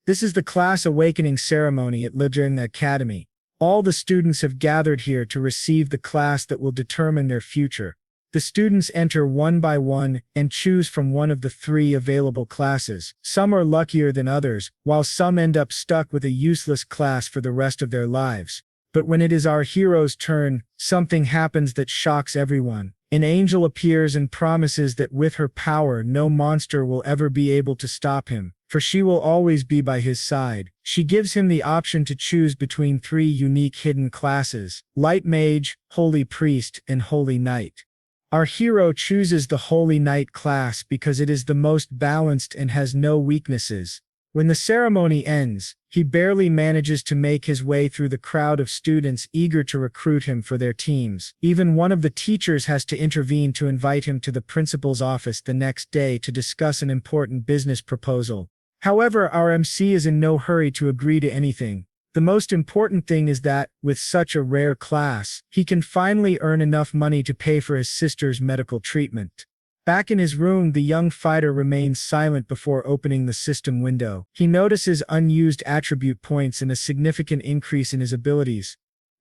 This is the class awakening ceremony at Webtoon Academy. All the students have gathered here to receive the class that will determine their future. The students enter one by one and choose from one of the 3 available classes. Some are luckier than others, while some end up stuck with a useless class for the rest of their lives. But when it is our hero's turn, something happens that shocks everyone. An angel appears and promises that with her power no monster will ever be able to stop him, for she will always be by his side. She gives him the option to choose between 3 unique hidden classes: Light Mage, Holy Priest, and Holy Knight. Our hero chooses the Holy Knight class because it is the most balanced and has no weaknesses. When the ceremony ends, he barely manages to make his way through the crowd of students eager to recruit him for their teams. Even one of the teachers has to intervene to invite him to the principal's office the next day to discuss an important business proposal. However, our MC is in no hurry to agree to anything. The most important thing is that, with such a rare class, he can finally earn enough money to pay for his sister's medical treatment. Back in his room, the young fighter remains silent before opening the system window. He notices unused attribute points and a significant increase in his abilities.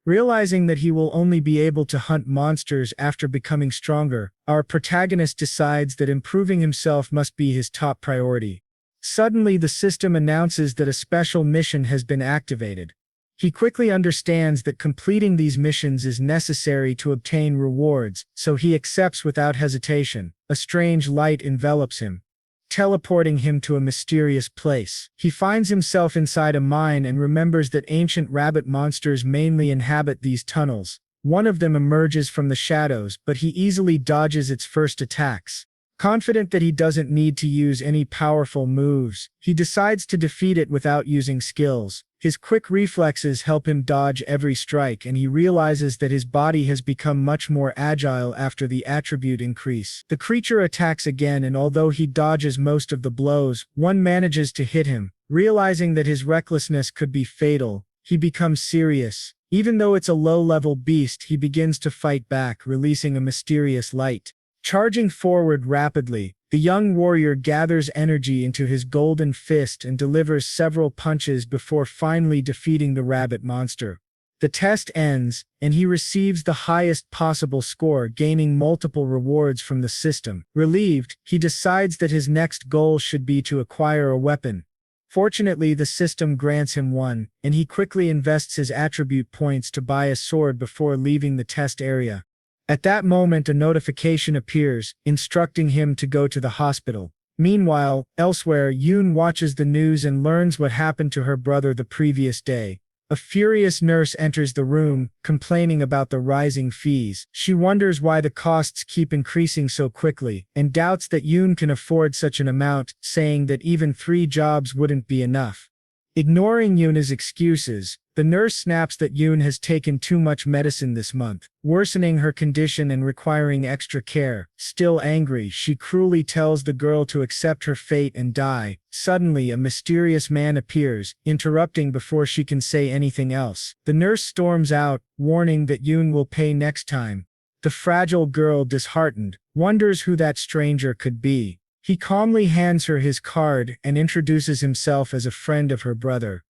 Realizing that he will only be able to hunt monsters after becoming stronger, our protagonist decides that improving himself must be his top priority. Suddenly, the system announces that a special mission has been activated. He quickly understands that completing these missions is necessary to obtain rewards, so he accepts without hesitation. A strange light envelops him, teleporting him to a mysterious place. He finds himself inside a mine and remembers that ancient rabbit monsters mainly inhabit these tunnels. One of them emerges from the shadows, but he easily dodges its first attacks. Confident that he doesn't need to use any powerful moves, he decides to defeat it without using skills. His quick reflexes help him dodge every strike, and he realizes that his body has become much more agile after the attribute increase. The creature attacks again, and although he dodges most of the blows, one manages to hit him. Realizing that his recklessness could be fatal, he becomes serious. Even though it's a low-level beast, he begins to fight back, releasing a mysterious light. Charging forward rapidly, the young warrior gathers energy into his golden fist and delivers several punches before finally defeating the rabbit monster. The test ends, and he receives the highest possible score, gaining multiple rewards from the system. Relieved, he decides that his next goal should be to acquire a weapon. Fortunately, the system grants him one, and he quickly invests his attribute points to buy a sword before leaving the test area. At that moment, a notification appears, instructing him to go to the hospital. Meanwhile, elsewhere, Yoon watches the news and learns what happened to her brother the previous day. A furious nurse enters the room, complaining about the rising fees. She wonders why the costs keep increasing so quickly, and doubts that Yoon can afford such an amount, saying that even 3 jobs wouldn't be enough. Ignoring Yoon's excuses, the nurse snaps that Yoon has taken too much medicine this month, worsening her condition and requiring extra care. Still angry, she cruelly tells the girl to accept her fate and die. Suddenly, a mysterious man appears, interrupting before she can say anything else. The nurse storms out, warning that Yoon will pay next time. The fragile girl, disheartened, wonders who that stranger could be. He calmly hands her his card and introduces himself as a friend of her brother.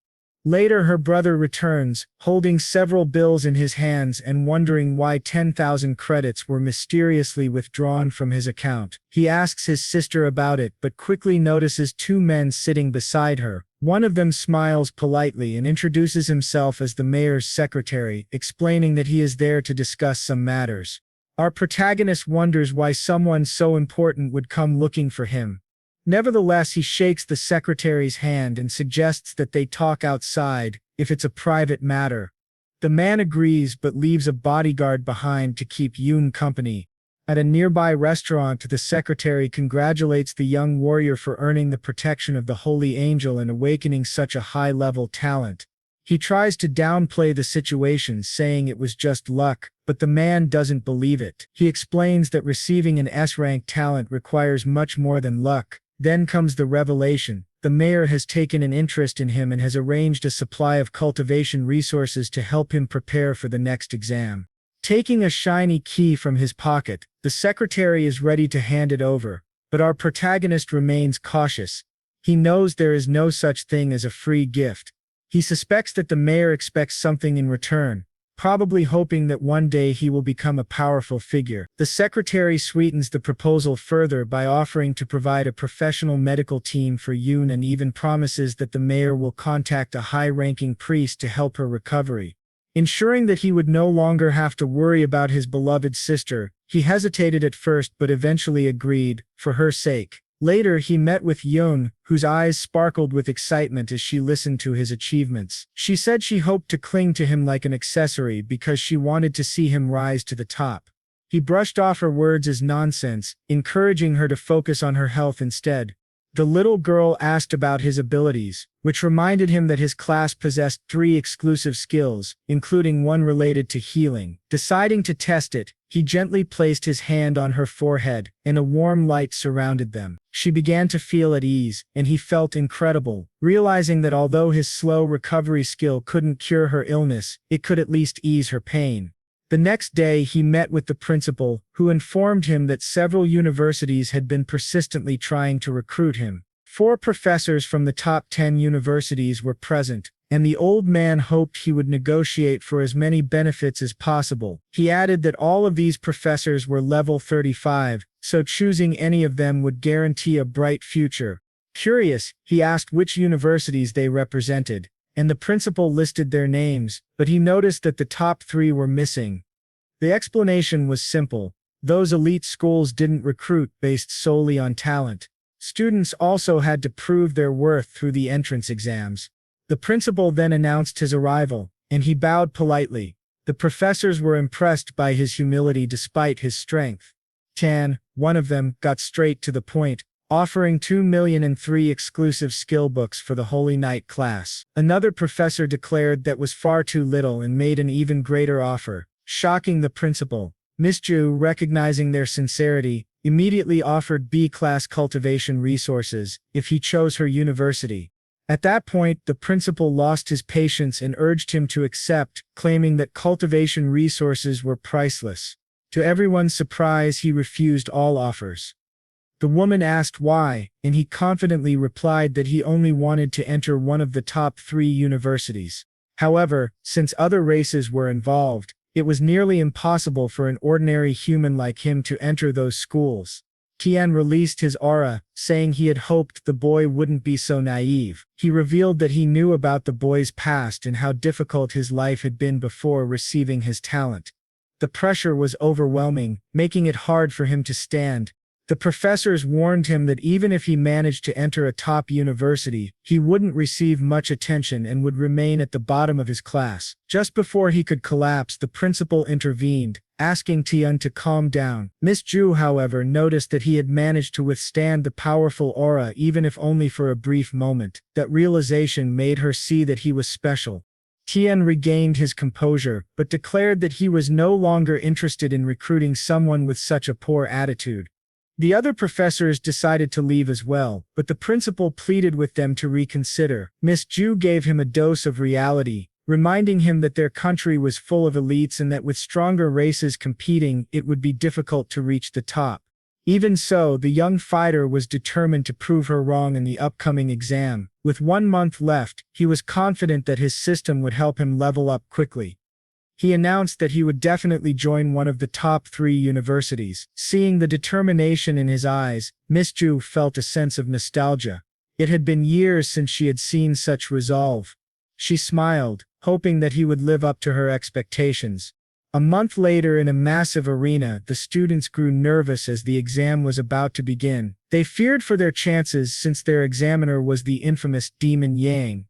Later, her brother returns, holding several bills in his hands and wondering why 10,000 credits were mysteriously withdrawn from his account. He asks his sister about it, but quickly notices 2 men sitting beside her. One of them smiles politely and introduces himself as the mayor's secretary, explaining that he is there to discuss some matters. Our protagonist wonders why someone so important would come looking for him. Nevertheless, he shakes the secretary's hand and suggests that they talk outside, if it's a private matter. The man agrees but leaves a bodyguard behind to keep Yoon company. At a nearby restaurant, the secretary congratulates the young warrior for earning the protection of the holy angel and awakening such a high-level talent. He tries to downplay the situation, saying it was just luck, but the man doesn't believe it. He explains that receiving an S-rank talent requires much more than luck. Then comes the revelation. The mayor has taken an interest in him and has arranged a supply of cultivation resources to help him prepare for the next exam. Taking a shiny key from his pocket, the secretary is ready to hand it over, but our protagonist remains cautious. He knows there is no such thing as a free gift. He suspects that the mayor expects something in return, probably hoping that one day he will become a powerful figure. The secretary sweetens the proposal further by offering to provide a professional medical team for Yoon and even promises that the mayor will contact a high-ranking priest to help her recovery. Ensuring that he would no longer have to worry about his beloved sister, he hesitated at first but eventually agreed, for her sake. Later he met with Yoon, whose eyes sparkled with excitement as she listened to his achievements. She said she hoped to cling to him like an accessory because she wanted to see him rise to the top. He brushed off her words as nonsense, encouraging her to focus on her health instead. The little girl asked about his abilities, which reminded him that his class possessed 3 exclusive skills, including one related to healing. Deciding to test it, he gently placed his hand on her forehead, and a warm light surrounded them. She began to feel at ease, and he felt incredible, realizing that although his slow recovery skill couldn't cure her illness, it could at least ease her pain. The next day he met with the principal, who informed him that several universities had been persistently trying to recruit him. 4 professors from the top 10 universities were present, and the old man hoped he would negotiate for as many benefits as possible. He added that all of these professors were level 35, so choosing any of them would guarantee a bright future. Curious, he asked which universities they represented, and the principal listed their names, but he noticed that the top 3 were missing. The explanation was simple. Those elite schools didn't recruit based solely on talent. Students also had to prove their worth through the entrance exams. The principal then announced his arrival, and he bowed politely. The professors were impressed by his humility despite his strength. Tan, one of them, got straight to the point, offering 2,000,003 exclusive skill books for the Holy Night class. Another professor declared that was far too little and made an even greater offer, shocking the principal. Miss Zhou, recognizing their sincerity, immediately offered B-class cultivation resources if he chose her university. At that point, the principal lost his patience and urged him to accept, claiming that cultivation resources were priceless. To everyone's surprise, he refused all offers. The woman asked why, and he confidently replied that he only wanted to enter one of the top 3 universities. However, since other races were involved, it was nearly impossible for an ordinary human like him to enter those schools. Tian released his aura, saying he had hoped the boy wouldn't be so naive. He revealed that he knew about the boy's past and how difficult his life had been before receiving his talent. The pressure was overwhelming, making it hard for him to stand. The professors warned him that even if he managed to enter a top university, he wouldn't receive much attention and would remain at the bottom of his class. Just before he could collapse, the principal intervened, asking Tian to calm down. Miss Zhu, however, noticed that he had managed to withstand the powerful aura even if only for a brief moment. That realization made her see that he was special. Tian regained his composure, but declared that he was no longer interested in recruiting someone with such a poor attitude. The other professors decided to leave as well, but the principal pleaded with them to reconsider. Miss Zhu gave him a dose of reality, reminding him that their country was full of elites and that with stronger races competing, it would be difficult to reach the top. Even so, the young fighter was determined to prove her wrong in the upcoming exam. With 1 month left, he was confident that his system would help him level up quickly. He announced that he would definitely join one of the top 3 universities. Seeing the determination in his eyes, Miss Zhu felt a sense of nostalgia. It had been years since she had seen such resolve. She smiled, hoping that he would live up to her expectations. A month later, in a massive arena, the students grew nervous as the exam was about to begin. They feared for their chances since their examiner was the infamous Demon Yang.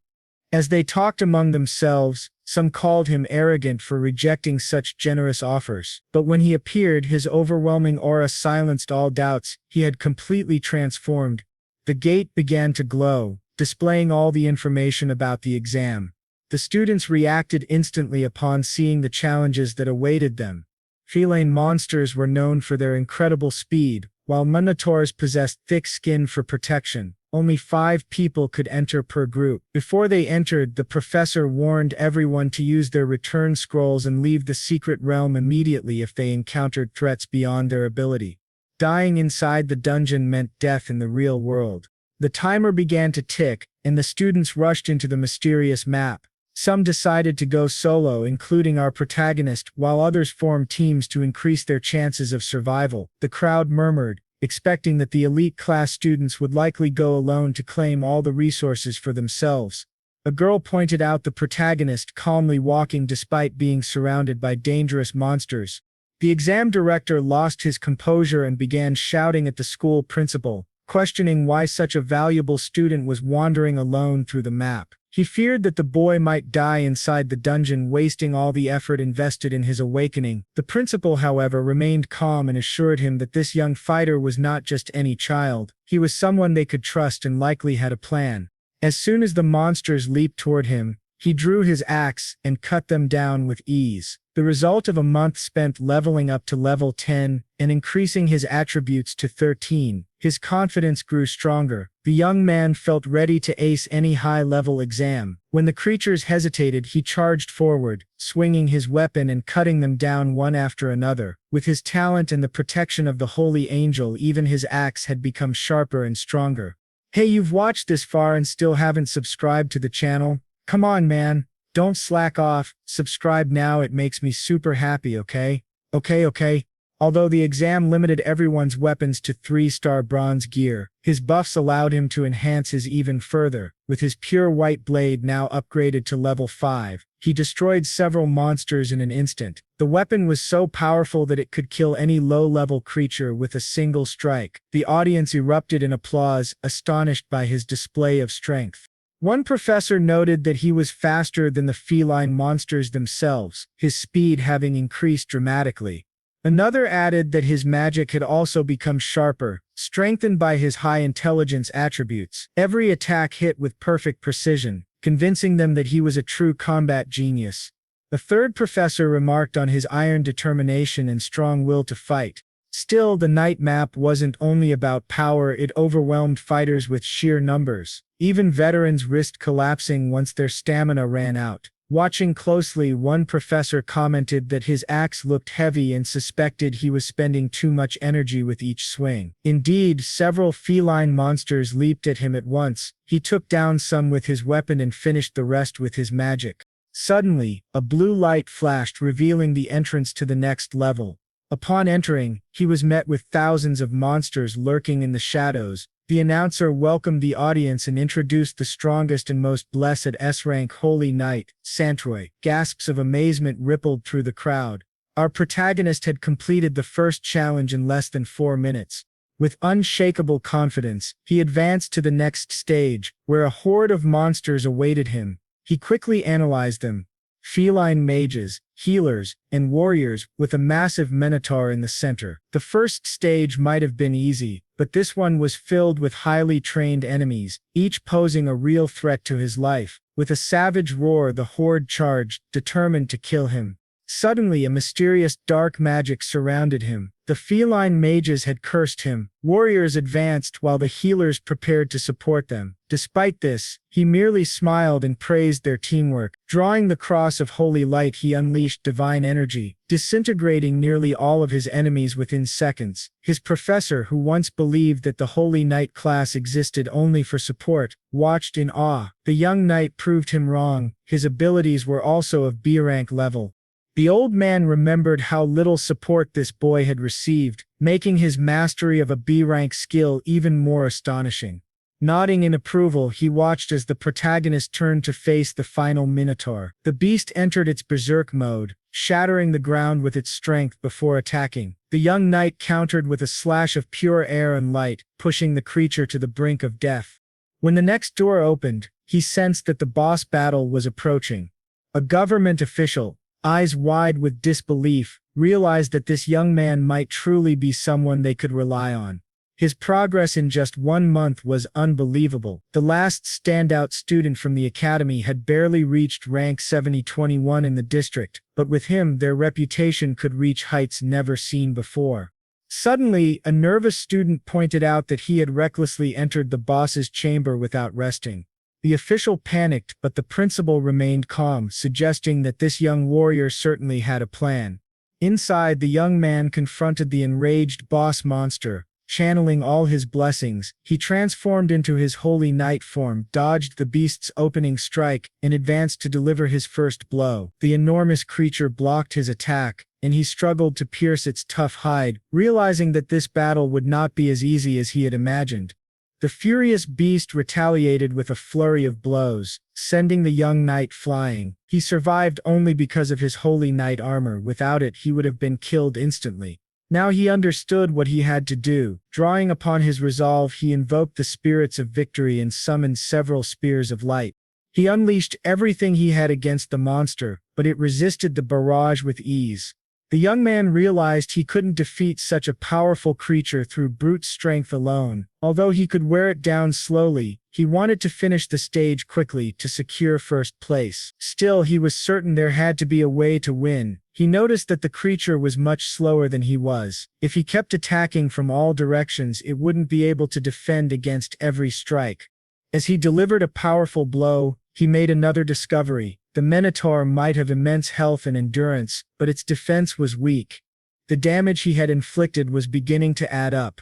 As they talked among themselves, some called him arrogant for rejecting such generous offers. But when he appeared, his overwhelming aura silenced all doubts. He had completely transformed. The gate began to glow, displaying all the information about the exam. The students reacted instantly upon seeing the challenges that awaited them. Feline monsters were known for their incredible speed, while minotaurs possessed thick skin for protection. Only 5 people could enter per group. Before they entered, the professor warned everyone to use their return scrolls and leave the secret realm immediately if they encountered threats beyond their ability. Dying inside the dungeon meant death in the real world. The timer began to tick, and the students rushed into the mysterious map. Some decided to go solo, including our protagonist, while others formed teams to increase their chances of survival. The crowd murmured, expecting that the elite class students would likely go alone to claim all the resources for themselves. A girl pointed out the protagonist calmly walking despite being surrounded by dangerous monsters. The exam director lost his composure and began shouting at the school principal, questioning why such a valuable student was wandering alone through the map. He feared that the boy might die inside the dungeon, wasting all the effort invested in his awakening. The principal, however, remained calm and assured him that this young fighter was not just any child. He was someone they could trust and likely had a plan. As soon as the monsters leaped toward him, he drew his axe and cut them down with ease. The result of a month spent leveling up to level 10 and increasing his attributes to 13, his confidence grew stronger. The young man felt ready to ace any high-level exam. When the creatures hesitated, he charged forward, swinging his weapon and cutting them down one after another. With his talent and the protection of the holy angel, even his axe had become sharper and stronger. Hey, you've watched this far and still haven't subscribed to the channel? Come on, man. Don't slack off. Subscribe now, it makes me super happy, okay? Okay. Although the exam limited everyone's weapons to 3-star bronze gear, his buffs allowed him to enhance his even further. With his pure white blade now upgraded to level 5, he destroyed several monsters in an instant. The weapon was so powerful that it could kill any low-level creature with a single strike. The audience erupted in applause, astonished by his display of strength. One professor noted that he was faster than the feline monsters themselves, his speed having increased dramatically. Another added that his magic had also become sharper, strengthened by his high intelligence attributes. Every attack hit with perfect precision, convincing them that he was a true combat genius. A third professor remarked on his iron determination and strong will to fight. Still, the night map wasn't only about power, it overwhelmed fighters with sheer numbers. Even veterans risked collapsing once their stamina ran out. Watching closely, one professor commented that his axe looked heavy and suspected he was spending too much energy with each swing. Indeed, several feline monsters leaped at him at once. He took down some with his weapon and finished the rest with his magic. Suddenly, a blue light flashed, revealing the entrance to the next level. Upon entering, he was met with thousands of monsters lurking in the shadows. The announcer welcomed the audience and introduced the strongest and most blessed S-rank Holy Knight, Santroy. Gasps of amazement rippled through the crowd. Our protagonist had completed the first challenge in less than 4 minutes. With unshakable confidence, he advanced to the next stage, where a horde of monsters awaited him. He quickly analyzed them. Feline mages, healers, and warriors, with a massive minotaur in the center. The first stage might have been easy, but this one was filled with highly trained enemies, each posing a real threat to his life. With a savage roar, the horde charged, determined to kill him. Suddenly, a mysterious dark magic surrounded him. The feline mages had cursed him. Warriors advanced while the healers prepared to support them. Despite this, he merely smiled and praised their teamwork. Drawing the cross of holy light, he unleashed divine energy, disintegrating nearly all of his enemies within seconds. His professor, who once believed that the Holy Knight class existed only for support, watched in awe. The young knight proved him wrong. His abilities were also of B-rank level. The old man remembered how little support this boy had received, making his mastery of a B-rank skill even more astonishing. Nodding in approval, he watched as the protagonist turned to face the final minotaur. The beast entered its berserk mode, shattering the ground with its strength before attacking. The young knight countered with a slash of pure air and light, pushing the creature to the brink of death. When the next door opened, he sensed that the boss battle was approaching. A government official, eyes wide with disbelief, realized that this young man might truly be someone they could rely on. His progress in just 1 month was unbelievable. The last standout student from the academy had barely reached rank 7021 in the district, but with him their reputation could reach heights never seen before. Suddenly, a nervous student pointed out that he had recklessly entered the boss's chamber without resting. The official panicked, but the principal remained calm, suggesting that this young warrior certainly had a plan. Inside, the young man confronted the enraged boss monster, Channeling all his blessings, he transformed into his holy knight form, dodged the beast's opening strike, and advanced to deliver his first blow. The enormous creature blocked his attack, and he struggled to pierce its tough hide, realizing that this battle would not be as easy as he had imagined. The furious beast retaliated with a flurry of blows, sending the young knight flying. He survived only because of his holy knight armor. Without it, he would have been killed instantly. Now he understood what he had to do. Drawing upon his resolve, he invoked the spirits of victory and summoned several spears of light. He unleashed everything he had against the monster, but it resisted the barrage with ease. The young man realized he couldn't defeat such a powerful creature through brute strength alone. Although he could wear it down slowly, he wanted to finish the stage quickly to secure first place. Still, he was certain there had to be a way to win. He noticed that the creature was much slower than he was. If he kept attacking from all directions, it wouldn't be able to defend against every strike. As he delivered a powerful blow, he made another discovery. The Minotaur might have immense health and endurance, but its defense was weak. The damage he had inflicted was beginning to add up.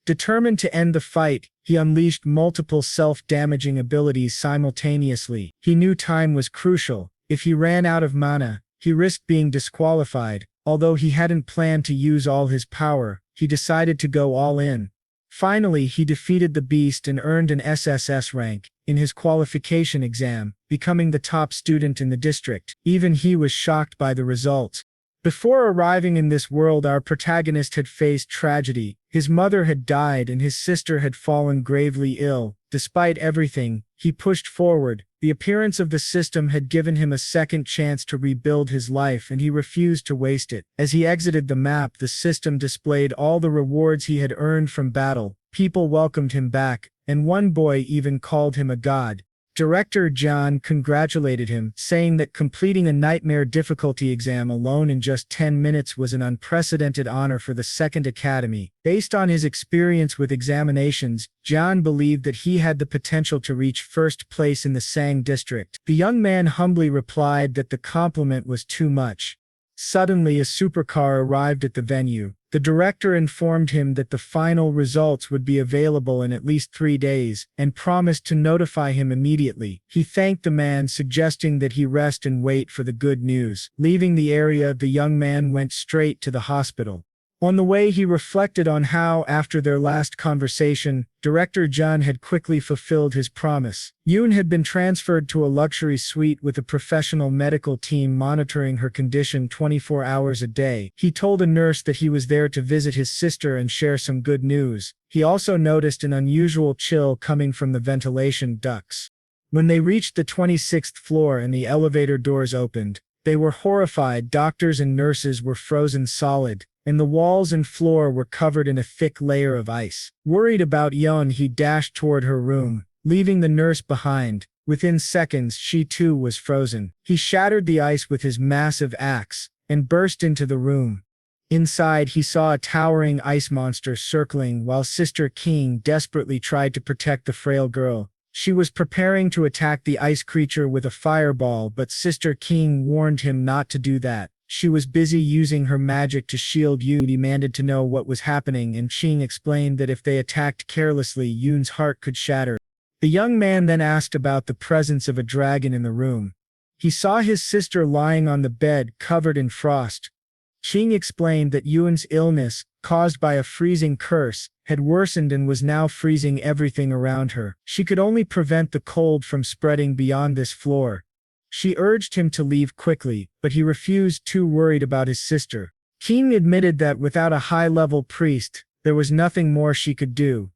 Determined to end the fight, he unleashed multiple self-damaging abilities simultaneously. He knew time was crucial. If he ran out of mana, he risked being disqualified. Although he hadn't planned to use all his power, he decided to go all in. Finally, he defeated the beast and earned an SSS rank in his qualification exam, becoming the top student in the district. Even he was shocked by the results. Before arriving in this world, our protagonist had faced tragedy. His mother had died and his sister had fallen gravely ill. Despite everything, he pushed forward. The appearance of the system had given him a second chance to rebuild his life, and he refused to waste it. As he exited the map, the system displayed all the rewards he had earned from battle. People welcomed him back, and one boy even called him a god. Director John congratulated him, saying that completing a nightmare difficulty exam alone in just 10 minutes was an unprecedented honor for the Second Academy. Based on his experience with examinations, John believed that he had the potential to reach first place in the Sang district. The young man humbly replied that the compliment was too much. Suddenly, a supercar arrived at the venue. The director informed him that the final results would be available in at least 3 days, and promised to notify him immediately. He thanked the man, suggesting that he rest and wait for the good news. Leaving the area, the young man went straight to the hospital. On the way, he reflected on how, after their last conversation, Director John had quickly fulfilled his promise. Yoon had been transferred to a luxury suite with a professional medical team monitoring her condition 24 hours a day. He told a nurse that he was there to visit his sister and share some good news. He also noticed an unusual chill coming from the ventilation ducts. When they reached the 26th floor and the elevator doors opened, they were horrified. Doctors and nurses were frozen solid, and the walls and floor were covered in a thick layer of ice. Worried about Yeon, he dashed toward her room, leaving the nurse behind. Within seconds, she too was frozen. He shattered the ice with his massive axe and burst into the room. Inside, he saw a towering ice monster circling while Sister King desperately tried to protect the frail girl. She was preparing to attack the ice creature with a fireball, but Sister King warned him not to do that. She was busy using her magic to shield Yoon. He demanded to know what was happening, and Ching explained that if they attacked carelessly, Yoon's heart could shatter. The young man then asked about the presence of a dragon in the room. He saw his sister lying on the bed, covered in frost. Ching explained that Yoon's illness, caused by a freezing curse, had worsened and was now freezing everything around her. She could only prevent the cold from spreading beyond this floor. She urged him to leave quickly, but he refused, too worried about his sister. King admitted that without a high-level priest, there was nothing more she could do.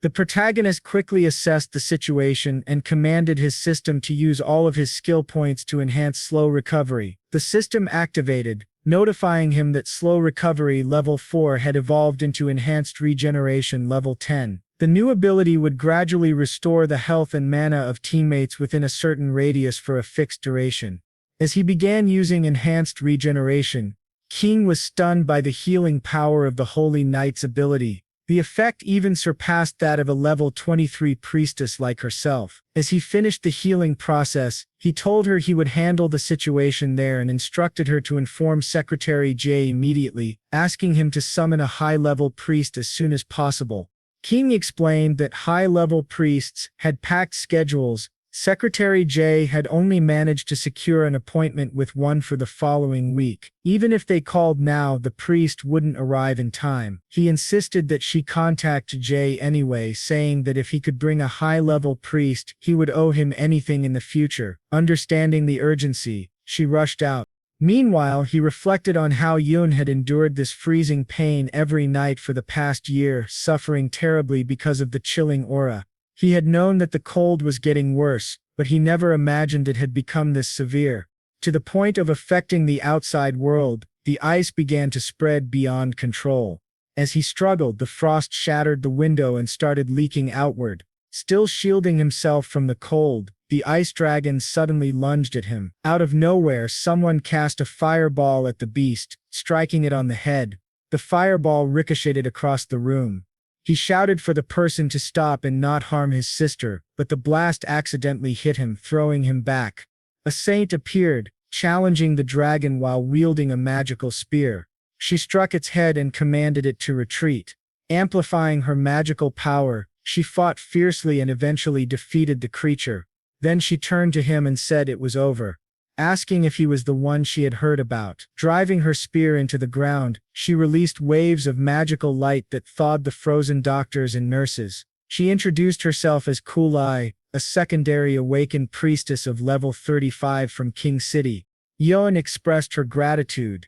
The protagonist quickly assessed the situation and commanded his system to use all of his skill points to enhance slow recovery. The system activated, notifying him that slow recovery level 4 had evolved into enhanced regeneration level 10. The new ability would gradually restore the health and mana of teammates within a certain radius for a fixed duration. As he began using enhanced regeneration, King was stunned by the healing power of the Holy Knight's ability. The effect even surpassed that of a level 23 priestess like herself. As he finished the healing process, he told her he would handle the situation there and instructed her to inform Secretary J immediately, asking him to summon a high-level priest as soon as possible. King explained that high-level priests had packed schedules. Secretary J had only managed to secure an appointment with one for the following week. Even if they called now, the priest wouldn't arrive in time. He insisted that she contact J anyway, saying that if he could bring a high-level priest, he would owe him anything in the future. Understanding the urgency, she rushed out. Meanwhile, he reflected on how Yoon had endured this freezing pain every night for the past year, suffering terribly because of the chilling aura. He had known that the cold was getting worse, but he never imagined it had become this severe. To the point of affecting the outside world, the ice began to spread beyond control. As he struggled, the frost shattered the window and started leaking outward. Still shielding himself from the cold, the ice dragon suddenly lunged at him. Out of nowhere, someone cast a fireball at the beast, striking it on the head. The fireball ricocheted across the room. He shouted for the person to stop and not harm his sister, but the blast accidentally hit him, throwing him back. A saint appeared, challenging the dragon while wielding a magical spear. She struck its head and commanded it to retreat. Amplifying her magical power, she fought fiercely and eventually defeated the creature. Then she turned to him and said it was over, asking if he was the one she had heard about. Driving her spear into the ground, she released waves of magical light that thawed the frozen doctors and nurses. She introduced herself as Kulai, a secondary awakened priestess of level 35 from King City. Yeon expressed her gratitude.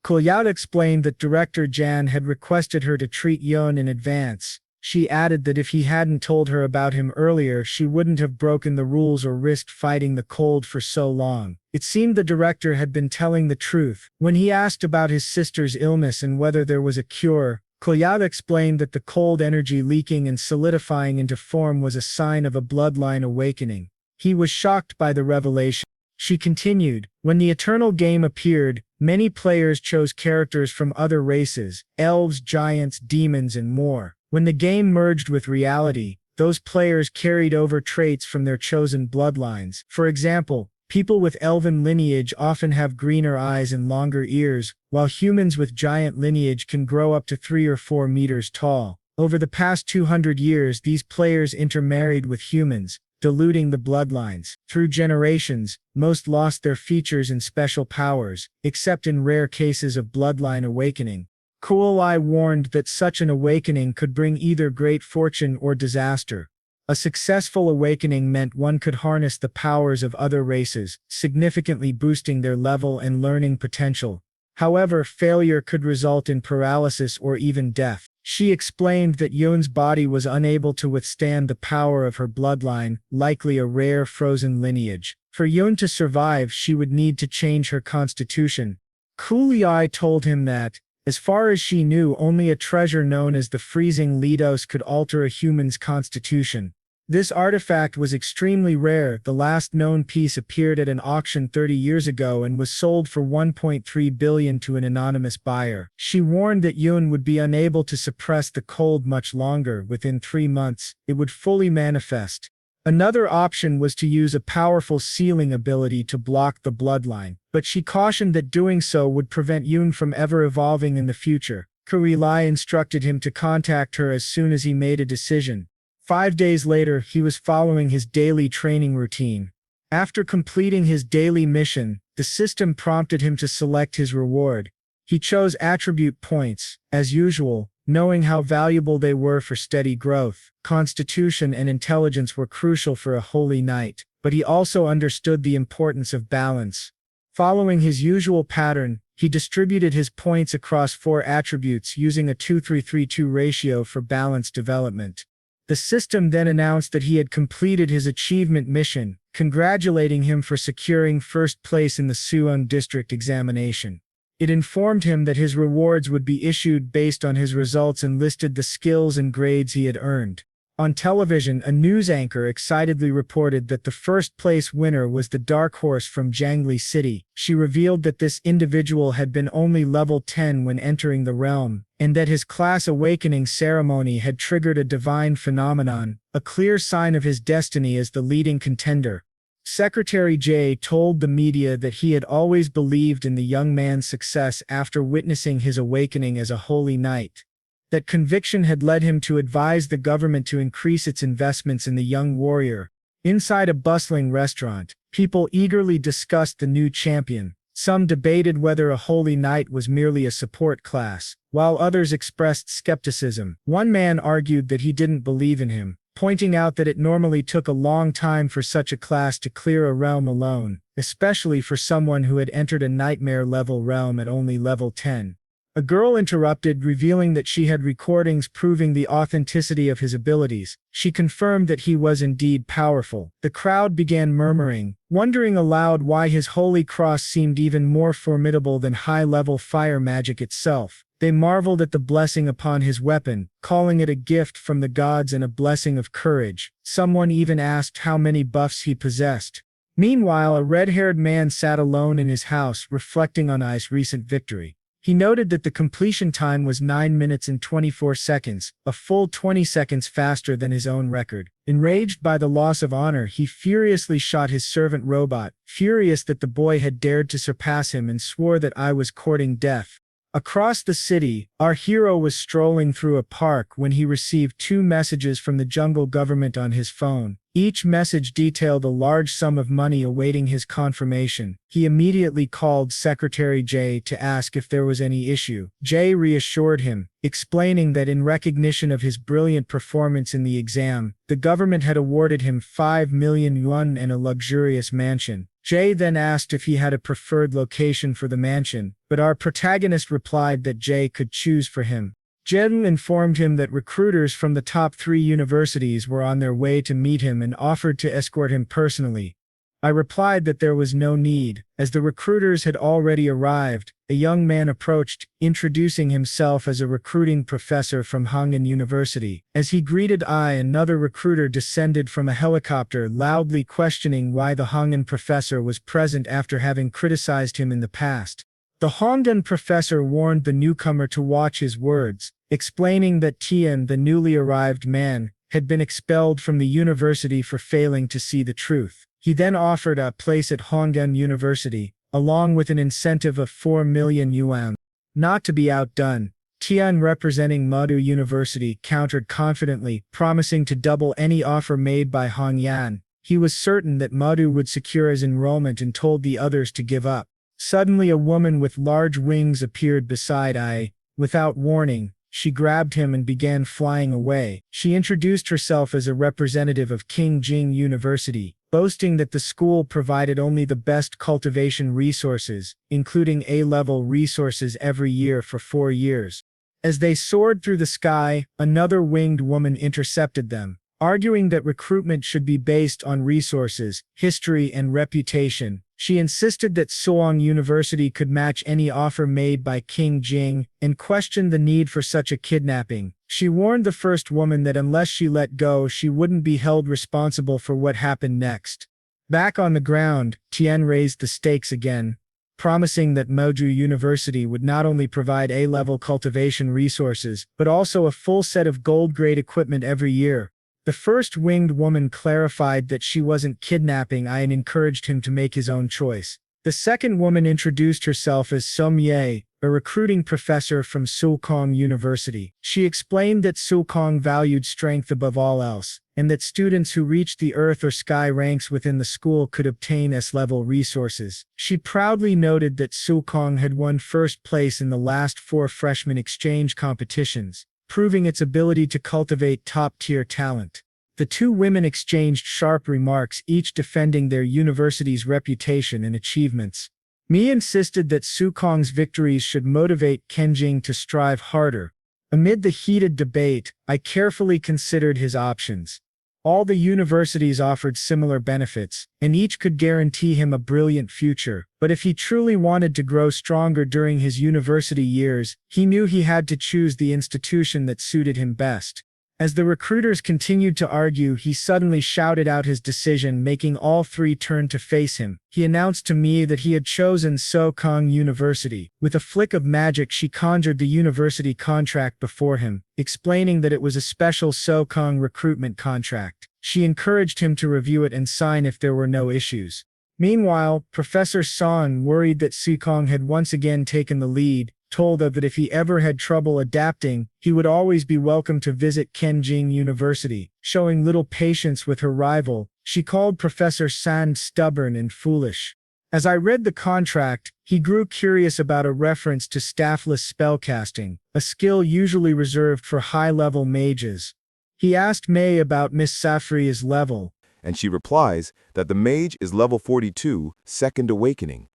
Kulyao explained that Director Jan had requested her to treat Yeon in advance. She added that if he hadn't told her about him earlier, she wouldn't have broken the rules or risked fighting the cold for so long. It seemed the director had been telling the truth. When he asked about his sister's illness and whether there was a cure, Kulyao explained that the cold energy leaking and solidifying into form was a sign of a bloodline awakening. He was shocked by the revelation. She continued, when the Eternal Game appeared, many players chose characters from other races, elves, giants, demons, and more. When the game merged with reality, those players carried over traits from their chosen bloodlines. For example, people with elven lineage often have greener eyes and longer ears, while humans with giant lineage can grow up to 3 or 4 meters tall. Over the past 200 years, these players intermarried with humans, diluting the bloodlines. Through generations, most lost their features and special powers, except in rare cases of bloodline awakening. Kuolai warned that such an awakening could bring either great fortune or disaster. A successful awakening meant one could harness the powers of other races, significantly boosting their level and learning potential. However, failure could result in paralysis or even death. She explained that Yoon's body was unable to withstand the power of her bloodline, likely a rare frozen lineage. For Yoon to survive, she would need to change her constitution. Kuliai told him that, as far as she knew, only a treasure known as the freezing Lidos could alter a human's constitution. This artifact was extremely rare. The last known piece appeared at an auction 30 years ago and was sold for 1.3 billion to an anonymous buyer. She warned that Yoon would be unable to suppress the cold much longer. Within 3 months, it would fully manifest. Another option was to use a powerful sealing ability to block the bloodline, but she cautioned that doing so would prevent Yoon from ever evolving in the future. Kuilai instructed him to contact her as soon as he made a decision. 5 days later, he was following his daily training routine. After completing his daily mission, the system prompted him to select his reward. He chose attribute points, as usual, knowing how valuable they were for steady growth. Constitution and intelligence were crucial for a holy knight, but he also understood the importance of balance. Following his usual pattern, he distributed his points across 4 attributes using a 2-3-3-2 ratio for balanced development. The system then announced that he had completed his achievement mission, congratulating him for securing first place in the Suwon district examination. It informed him that his rewards would be issued based on his results and listed the skills and grades he had earned. On television, a news anchor excitedly reported that the first-place winner was the dark horse from Jiangli City. She revealed that this individual had been only level 10 when entering the realm, and that his class awakening ceremony had triggered a divine phenomenon, a clear sign of his destiny as the leading contender. Secretary Jay told the media that he had always believed in the young man's success after witnessing his awakening as a holy knight. That conviction had led him to advise the government to increase its investments in the young warrior. Inside a bustling restaurant, people eagerly discussed the new champion. Some debated whether a holy knight was merely a support class, while others expressed skepticism. One man argued that he didn't believe in him, pointing out that it normally took a long time for such a class to clear a realm alone, especially for someone who had entered a nightmare-level realm at only level 10. A girl interrupted, revealing that she had recordings proving the authenticity of his abilities. She confirmed that he was indeed powerful. The crowd began murmuring, wondering aloud why his holy cross seemed even more formidable than high-level fire magic itself. They marveled at the blessing upon his weapon, calling it a gift from the gods and a blessing of courage. Someone even asked how many buffs he possessed. Meanwhile, a red-haired man sat alone in his house, reflecting on Ai's recent victory. He noted that the completion time was 9 minutes and 24 seconds, a full 20 seconds faster than his own record. Enraged by the loss of honor, he furiously shot his servant robot, furious that the boy had dared to surpass him, and swore that I was courting death. Across the city, our hero was strolling through a park when he received 2 messages from the jungle government on his phone. Each message detailed a large sum of money awaiting his confirmation. He immediately called Secretary Jay to ask if there was any issue. Jay reassured him, explaining that in recognition of his brilliant performance in the exam, the government had awarded him 5 million yuan and a luxurious mansion. Jay then asked if he had a preferred location for the mansion, but our protagonist replied that Jay could choose for him. Jen informed him that recruiters from the top 3 universities were on their way to meet him and offered to escort him personally. I replied that there was no need, as the recruiters had already arrived. A young man approached, introducing himself as a recruiting professor from Hong'an University. As he greeted another recruiter descended from a helicopter, loudly questioning why the Hong'an professor was present after having criticized him in the past. The Hong'an professor warned the newcomer to watch his words, explaining that Tian, the newly arrived man, had been expelled from the university for failing to see the truth. He then offered a place at Hong'an University, along with an incentive of 4 million yuan. Not to be outdone, Tian, representing Madu University, countered confidently, promising to double any offer made by Hongyan. He was certain that Madu would secure his enrollment and told the others to give up. Suddenly a woman with large wings appeared beside Ai. Without warning, she grabbed him and began flying away. She introduced herself as a representative of Qingjing University, boasting that the school provided only the best cultivation resources, including A-level resources every year for 4 years. As they soared through the sky, another winged woman intercepted them, arguing that recruitment should be based on resources, history, and reputation. She insisted that Suong University could match any offer made by King Jing, and questioned the need for such a kidnapping. She warned the first woman that unless she let go, she wouldn't be held responsible for what happened next. Back on the ground, Tian raised the stakes again, promising that Moju University would not only provide A-level cultivation resources, but also a full set of gold-grade equipment every year. The first winged woman clarified that she wasn't kidnapping Ai and encouraged him to make his own choice. The second woman introduced herself as Sum Ye, a recruiting professor from Sukong University. She explained that Sukong valued strength above all else, and that students who reached the earth or sky ranks within the school could obtain S-level resources. She proudly noted that Sukong had won first place in the last 4 freshman exchange competitions, proving its ability to cultivate top-tier talent. The 2 women exchanged sharp remarks, each defending their university's reputation and achievements. Mi insisted that Sukong's victories should motivate Kenjing to strive harder. Amid the heated debate, I carefully considered his options. All the universities offered similar benefits, and each could guarantee him a brilliant future. But if he truly wanted to grow stronger during his university years, he knew he had to choose the institution that suited him best. As the recruiters continued to argue, he suddenly shouted out his decision, making all three turn to face him. He announced to Mei that he had chosen Sokong University. With a flick of magic, she conjured the university contract before him, explaining that it was a special Sokong recruitment contract. She encouraged him to review it and sign if there were no issues. Meanwhile, Professor Son, worried that Sukong had once again taken the lead, told her that if he ever had trouble adapting, he would always be welcome to visit Kenjing University. Showing little patience with her rival, she called Professor San stubborn and foolish. As I read the contract, he grew curious about a reference to staffless spellcasting, a skill usually reserved for high-level mages. He asked Mei about Miss Safri's level, and she replies that the mage is level 42, second awakening.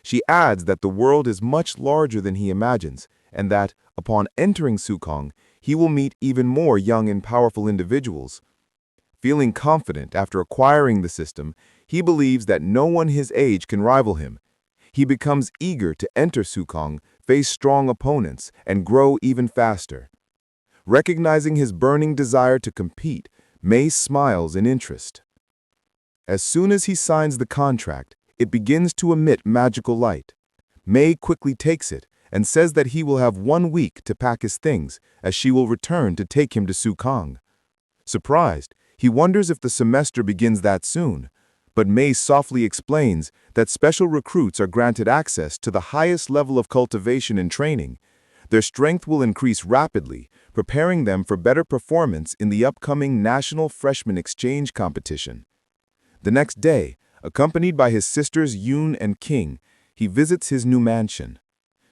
She adds that the world is much larger than he imagines, and that, upon entering Sukong, he will meet even more young and powerful individuals. Feeling confident after acquiring the system, he believes that no one his age can rival him. He becomes eager to enter Sukong, face strong opponents, and grow even faster. Recognizing his burning desire to compete, Mei smiles in interest. As soon as he signs the contract, it begins to emit magical light. Mei quickly takes it and says that he will have 1 week to pack his things, as she will return to take him to Sukong. Surprised, he wonders if the semester begins that soon, but Mei softly explains that special recruits are granted access to the highest level of cultivation and training. Their strength will increase rapidly, preparing them for better performance in the upcoming National Freshman Exchange competition. The next day, accompanied by his sisters Yoon and King, he visits his new mansion.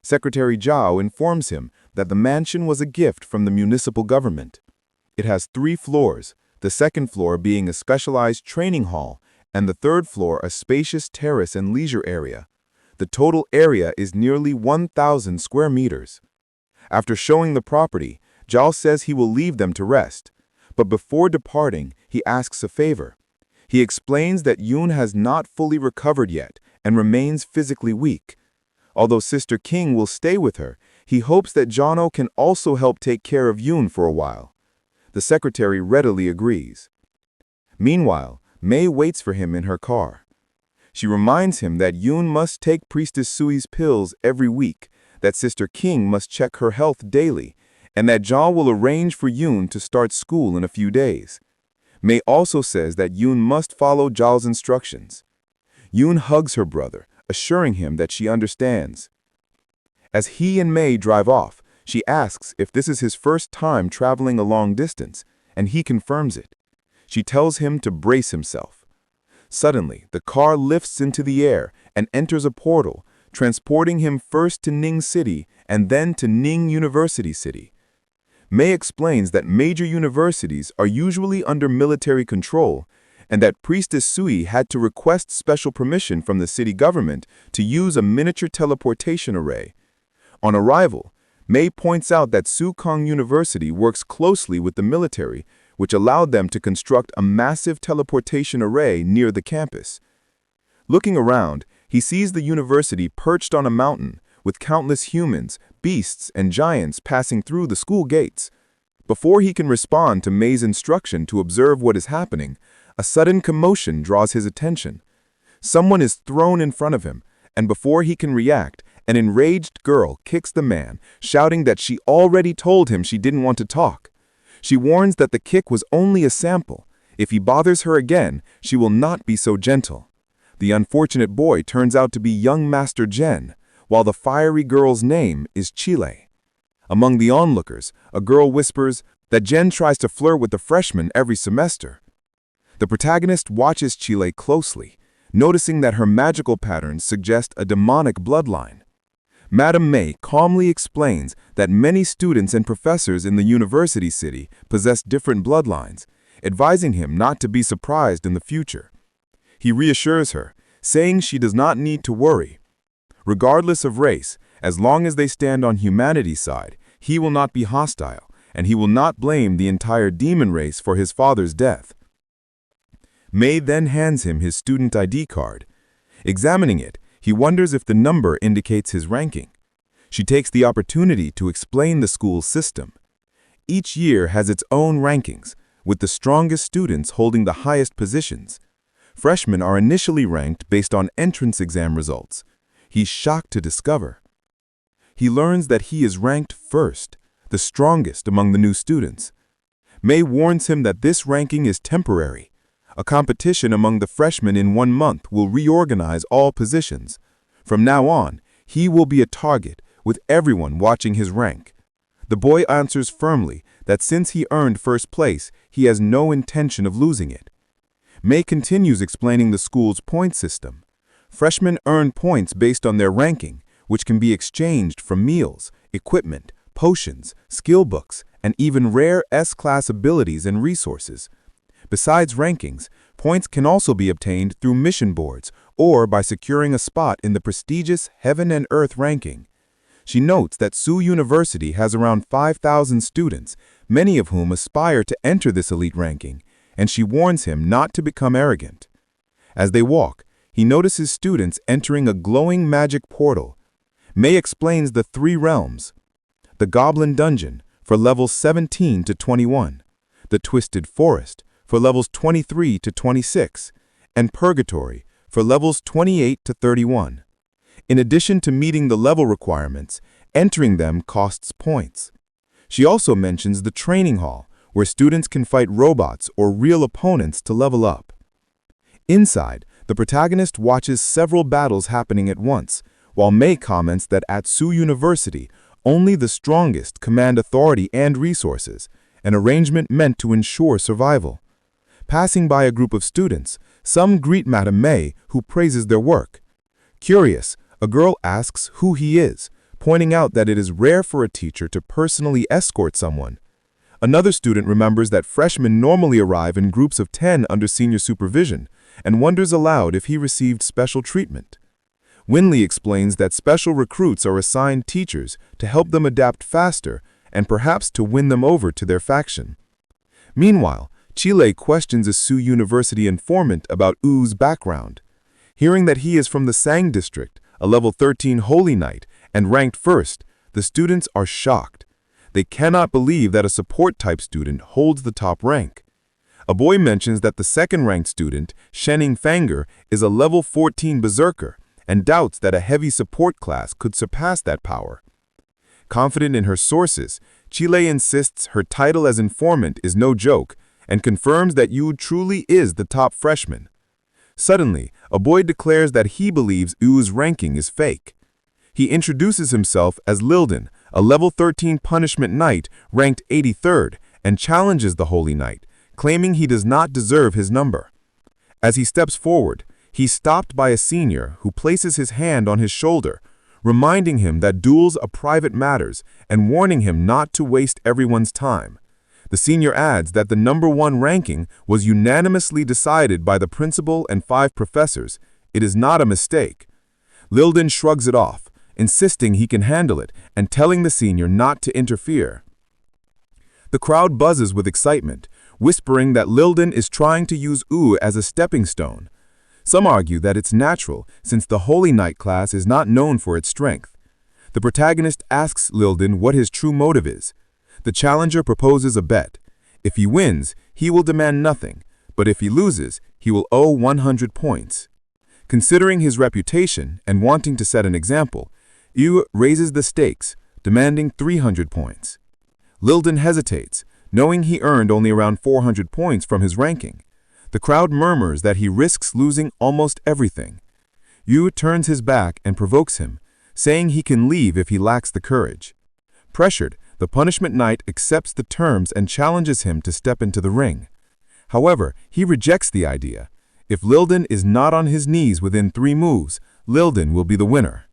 Secretary Zhao informs him that the mansion was a gift from the municipal government. It has 3 floors, the second floor being a specialized training hall, and the third floor a spacious terrace and leisure area. The total area is nearly 1,000 square meters. After showing the property, Zhao says he will leave them to rest, but before departing, he asks a favor. He explains that Yoon has not fully recovered yet and remains physically weak. Although Sister King will stay with her, he hopes that Jono can also help take care of Yoon for a while. The secretary readily agrees. Meanwhile, Mei waits for him in her car. She reminds him that Yoon must take Priestess Sui's pills every week, that Sister King must check her health daily, and that Zhao will arrange for Yoon to start school in a few days. Mei also says that Yoon must follow Zhao's instructions. Yoon hugs her brother, assuring him that she understands. As he and Mei drive off, she asks if this is his first time traveling a long distance, and he confirms it. She tells him to brace himself. Suddenly, the car lifts into the air and enters a portal, transporting him first to Ning City and then to Ning University City. Mei explains that major universities are usually under military control, and that Priestess Sui had to request special permission from the city government to use a miniature teleportation array. On arrival, Mei points out that Sukong University works closely with the military, which allowed them to construct a massive teleportation array near the campus. Looking around, he sees the university perched on a mountain, with countless humans, beasts, and giants passing through the school gates. Before he can respond to Mei's instruction to observe what is happening, a sudden commotion draws his attention. Someone is thrown in front of him, and before he can react, an enraged girl kicks the man, shouting that she already told him she didn't want to talk. She warns that the kick was only a sample. If he bothers her again, she will not be so gentle. The unfortunate boy turns out to be young Master Jen, while the fiery girl's name is Chile. Among the onlookers, a girl whispers that Jen tries to flirt with the freshman every semester. The protagonist watches Chile closely, noticing that her magical patterns suggest a demonic bloodline. Madame Mei calmly explains that many students and professors in the university city possess different bloodlines, advising him not to be surprised in the future. He reassures her, saying she does not need to worry. Regardless of race, as long as they stand on humanity's side, he will not be hostile, and he will not blame the entire demon race for his father's death. Mei then hands him his student ID card. Examining it, he wonders if the number indicates his ranking. She takes the opportunity to explain the school's system. Each year has its own rankings, with the strongest students holding the highest positions. Freshmen are initially ranked based on entrance exam results. He's shocked to discover. He learns that he is ranked first, the strongest among the new students. May warns him that this ranking is temporary. A competition among the freshmen in 1 month will reorganize all positions. From now on, he will be a target, with everyone watching his rank. The boy answers firmly that since he earned first place, he has no intention of losing it. May continues explaining the school's point system. Freshmen earn points based on their ranking, which can be exchanged for meals, equipment, potions, skill books, and even rare S-class abilities and resources. Besides rankings, points can also be obtained through mission boards or by securing a spot in the prestigious Heaven and Earth ranking. She notes that Tsu University has around 5,000 students, many of whom aspire to enter this elite ranking, and she warns him not to become arrogant. As they walk, he notices students entering a glowing magic portal. May explains the 3 realms: the Goblin Dungeon for levels 17 to 21, the Twisted Forest for levels 23 to 26, and Purgatory for levels 28 to 31. In addition to meeting the level requirements, entering them costs points. She also mentions the training hall, where students can fight robots or real opponents to level up. Inside, the protagonist watches several battles happening at once, while May comments that at Tsu University, only the strongest command authority and resources, an arrangement meant to ensure survival. Passing by a group of students, some greet Madame May, who praises their work. Curious, a girl asks who he is, pointing out that it is rare for a teacher to personally escort someone. Another student remembers that freshmen normally arrive in groups of 10 under senior supervision, and wonders aloud if he received special treatment. Winley explains that special recruits are assigned teachers to help them adapt faster and perhaps to win them over to their faction. Meanwhile, Chile questions a Tsu University informant about U's background. Hearing that he is from the Sang district, a level 13 holy knight, and ranked first, the students are shocked. They cannot believe that a support-type student holds the top rank. A boy mentions that the second-ranked student, Shening Fanger, is a level 14 berserker, and doubts that a heavy support class could surpass that power. Confident in her sources, Chile insists her title as informant is no joke, and confirms that Yu truly is the top freshman. Suddenly, a boy declares that he believes U's ranking is fake. He introduces himself as Lilden, a level 13 punishment knight ranked 83rd, and challenges the Holy Knight, claiming he does not deserve his number. As he steps forward, he's stopped by a senior who places his hand on his shoulder, reminding him that duels are private matters and warning him not to waste everyone's time. The senior adds that the number 1 ranking was unanimously decided by the principal and 5 professors. It is not a mistake. Lilden shrugs it off, insisting he can handle it and telling the senior not to interfere. The crowd buzzes with excitement, whispering that Lilden is trying to use U as a stepping stone. Some argue that it's natural, since the Holy Knight class is not known for its strength. The protagonist asks Lilden what his true motive is. The challenger proposes a bet. If he wins, he will demand nothing, but if he loses, he will owe 100 points. Considering his reputation and wanting to set an example, Yu raises the stakes, demanding 300 points. Lilden hesitates, knowing he earned only around 400 points from his ranking. The crowd murmurs that he risks losing almost everything. Yu turns his back and provokes him, saying he can leave if he lacks the courage. Pressured, the punishment knight accepts the terms and challenges him to step into the ring. However, he rejects the idea. If Lilden is not on his knees within 3 moves, Lilden will be the winner.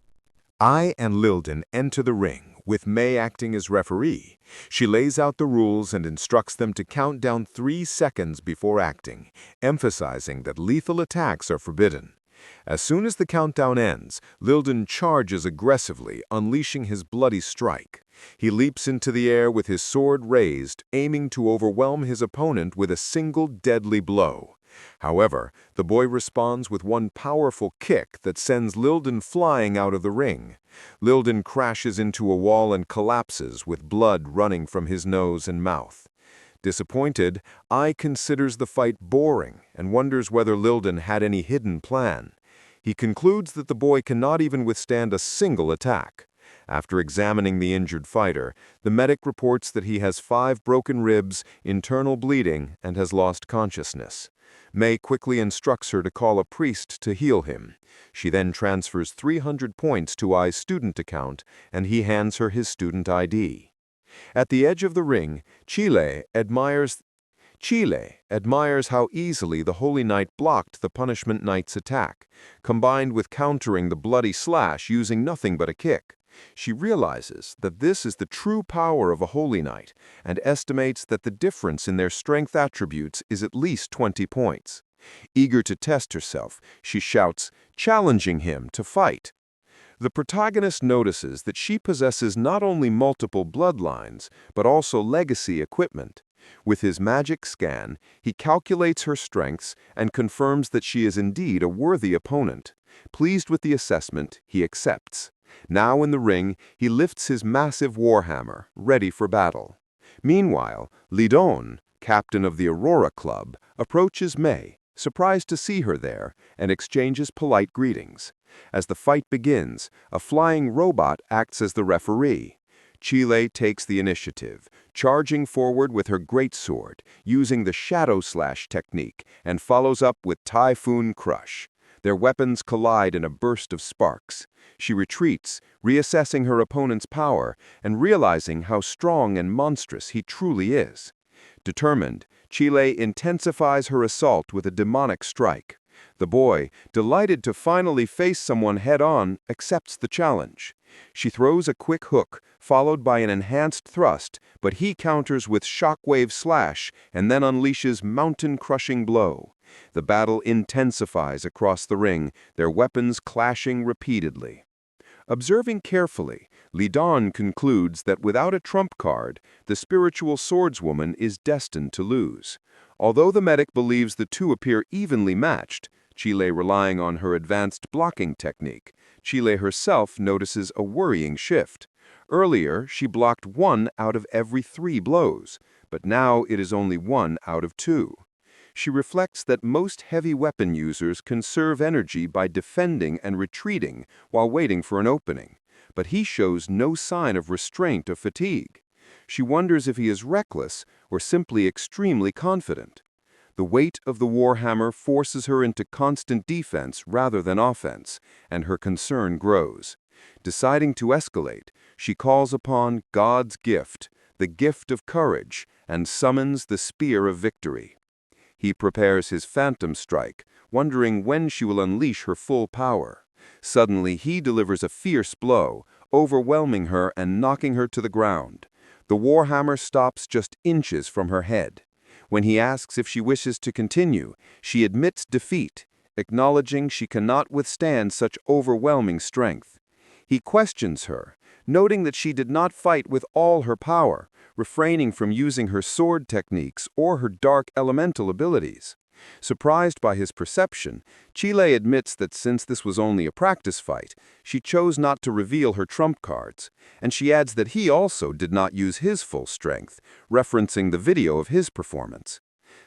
I and Lilden enter the ring, with May acting as referee. She lays out the rules and instructs them to count down 3 seconds before acting, emphasizing that lethal attacks are forbidden. As soon as the countdown ends, Lilden charges aggressively, unleashing his bloody strike. He leaps into the air with his sword raised, aiming to overwhelm his opponent with a single deadly blow. However, the boy responds with one powerful kick that sends Lilden flying out of the ring. Lilden crashes into a wall and collapses with blood running from his nose and mouth. Disappointed, Ai considers the fight boring and wonders whether Lilden had any hidden plan. He concludes that the boy cannot even withstand a single attack. After examining the injured fighter, the medic reports that he has 5 broken ribs, internal bleeding, and has lost consciousness. May quickly instructs her to call a priest to heal him. She then transfers 300 points to Ai's student account, and he hands her his student ID. At the edge of the ring, Chile admires how easily the Holy Knight blocked the Punishment Knight's attack, combined with countering the bloody slash using nothing but a kick. She realizes that this is the true power of a Holy Knight and estimates that the difference in their strength attributes is at least 20 points. Eager to test herself, she shouts, challenging him to fight. The protagonist notices that she possesses not only multiple bloodlines, but also legacy equipment. With his magic scan, he calculates her strengths and confirms that she is indeed a worthy opponent. Pleased with the assessment, he accepts. Now in the ring, he lifts his massive warhammer, ready for battle. Meanwhile, Lidon, captain of the Aurora Club, approaches May, surprised to see her there, and exchanges polite greetings. As the fight begins, a flying robot acts as the referee. Chile takes the initiative, charging forward with her greatsword, using the Shadow Slash technique, and follows up with Typhoon Crush. Their weapons collide in a burst of sparks. She retreats, reassessing her opponent's power and realizing how strong and monstrous he truly is. Determined, Chile intensifies her assault with a demonic strike. The boy, delighted to finally face someone head-on, accepts the challenge. She throws a quick hook, followed by an enhanced thrust, but he counters with shockwave slash and then unleashes mountain-crushing blow. The battle intensifies across the ring, their weapons clashing repeatedly. Observing carefully, Lidon concludes that without a trump card, the spiritual swordswoman is destined to lose. Although the medic believes the two appear evenly matched, Chile relying on her advanced blocking technique, Chile herself notices a worrying shift. Earlier, she blocked 1 out of every 3 blows, but now it is only 1 out of 2. She reflects that most heavy weapon users conserve energy by defending and retreating while waiting for an opening, but he shows no sign of restraint or fatigue. She wonders if he is reckless or simply extremely confident. The weight of the warhammer forces her into constant defense rather than offense, and her concern grows. Deciding to escalate, she calls upon God's gift, the gift of courage, and summons the spear of victory. He prepares his phantom strike, wondering when she will unleash her full power. Suddenly, he delivers a fierce blow, overwhelming her and knocking her to the ground. The warhammer stops just inches from her head. When he asks if she wishes to continue, she admits defeat, acknowledging she cannot withstand such overwhelming strength. He questions her, noting that she did not fight with all her power, refraining from using her sword techniques or her dark elemental abilities. Surprised by his perception, Chile admits that since this was only a practice fight, she chose not to reveal her trump cards, and she adds that he also did not use his full strength, referencing the video of his performance.